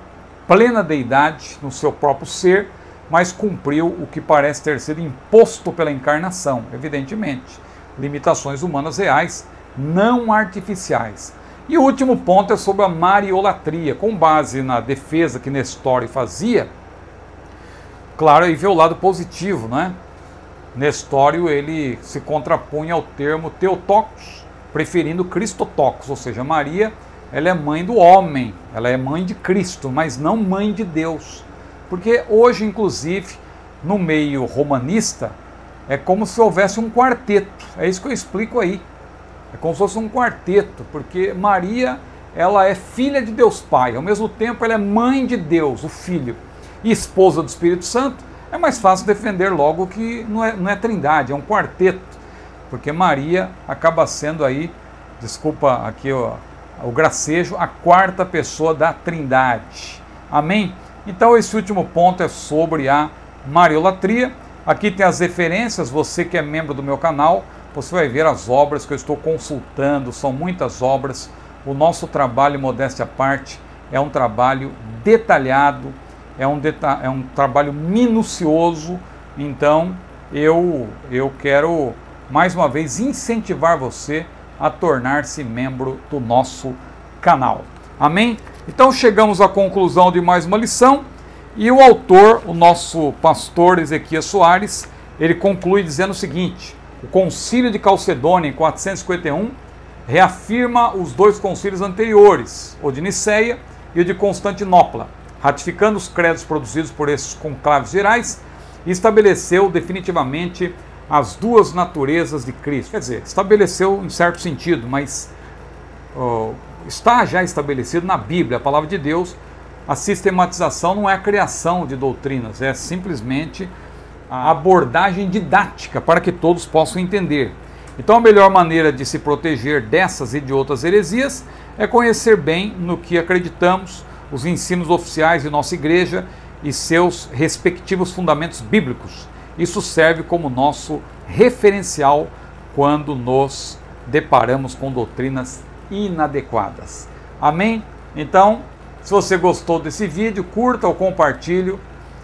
plena deidade no seu próprio ser, mas cumpriu o que parece ter sido imposto pela encarnação, evidentemente. Limitações humanas reais, não artificiais. E o último ponto é sobre a mariolatria, com base na defesa que Nestório fazia. Claro, aí vê o lado positivo, né? Nestório, ele se contrapunha ao termo Theotokos, preferindo Christotokos, ou seja, Maria, ela é mãe do homem, ela é mãe de Cristo, mas não mãe de Deus. Porque hoje, inclusive, no meio romanista, é como se houvesse um quarteto, é isso que eu explico aí. É como se fosse um quarteto, porque Maria, ela é filha de Deus Pai, ao mesmo tempo ela é mãe de Deus, o Filho, e esposa do Espírito Santo. É mais fácil defender logo que não é trindade, é um quarteto, porque Maria acaba sendo aí, desculpa aqui o gracejo, a quarta pessoa da trindade. Amém? Então esse último ponto é sobre a mariolatria. Aqui tem as referências, você que é membro do meu canal, você vai ver as obras que eu estou consultando, são muitas obras. O nosso trabalho, modéstia à parte, é um trabalho detalhado, é um trabalho minucioso. Então eu quero mais uma vez incentivar você a tornar-se membro do nosso canal. Amém? Então chegamos à conclusão de mais uma lição e o autor, o nosso pastor Ezequias Soares, ele conclui dizendo o seguinte: o concílio de Calcedônia em 451 reafirma os dois concílios anteriores, o de Niceia e o de Constantinopla, ratificando os credos produzidos por esses conclaves gerais, e estabeleceu definitivamente as duas naturezas de Cristo. Quer dizer, estabeleceu em certo sentido, mas está já estabelecido na Bíblia, a palavra de Deus. A sistematização não é a criação de doutrinas, é simplesmente a abordagem didática para que todos possam entender. Então a melhor maneira de se proteger dessas e de outras heresias é conhecer bem no que acreditamos, os ensinos oficiais de nossa igreja e seus respectivos fundamentos bíblicos. Isso serve como nosso referencial quando nos deparamos com doutrinas inadequadas. Amém? Então, se você gostou desse vídeo, curta ou compartilhe,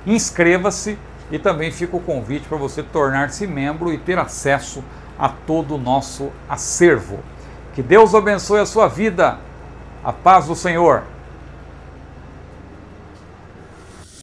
inscreva-se e também fica o convite para você tornar-se membro e ter acesso a todo o nosso acervo. Que Deus abençoe a sua vida. A paz do Senhor.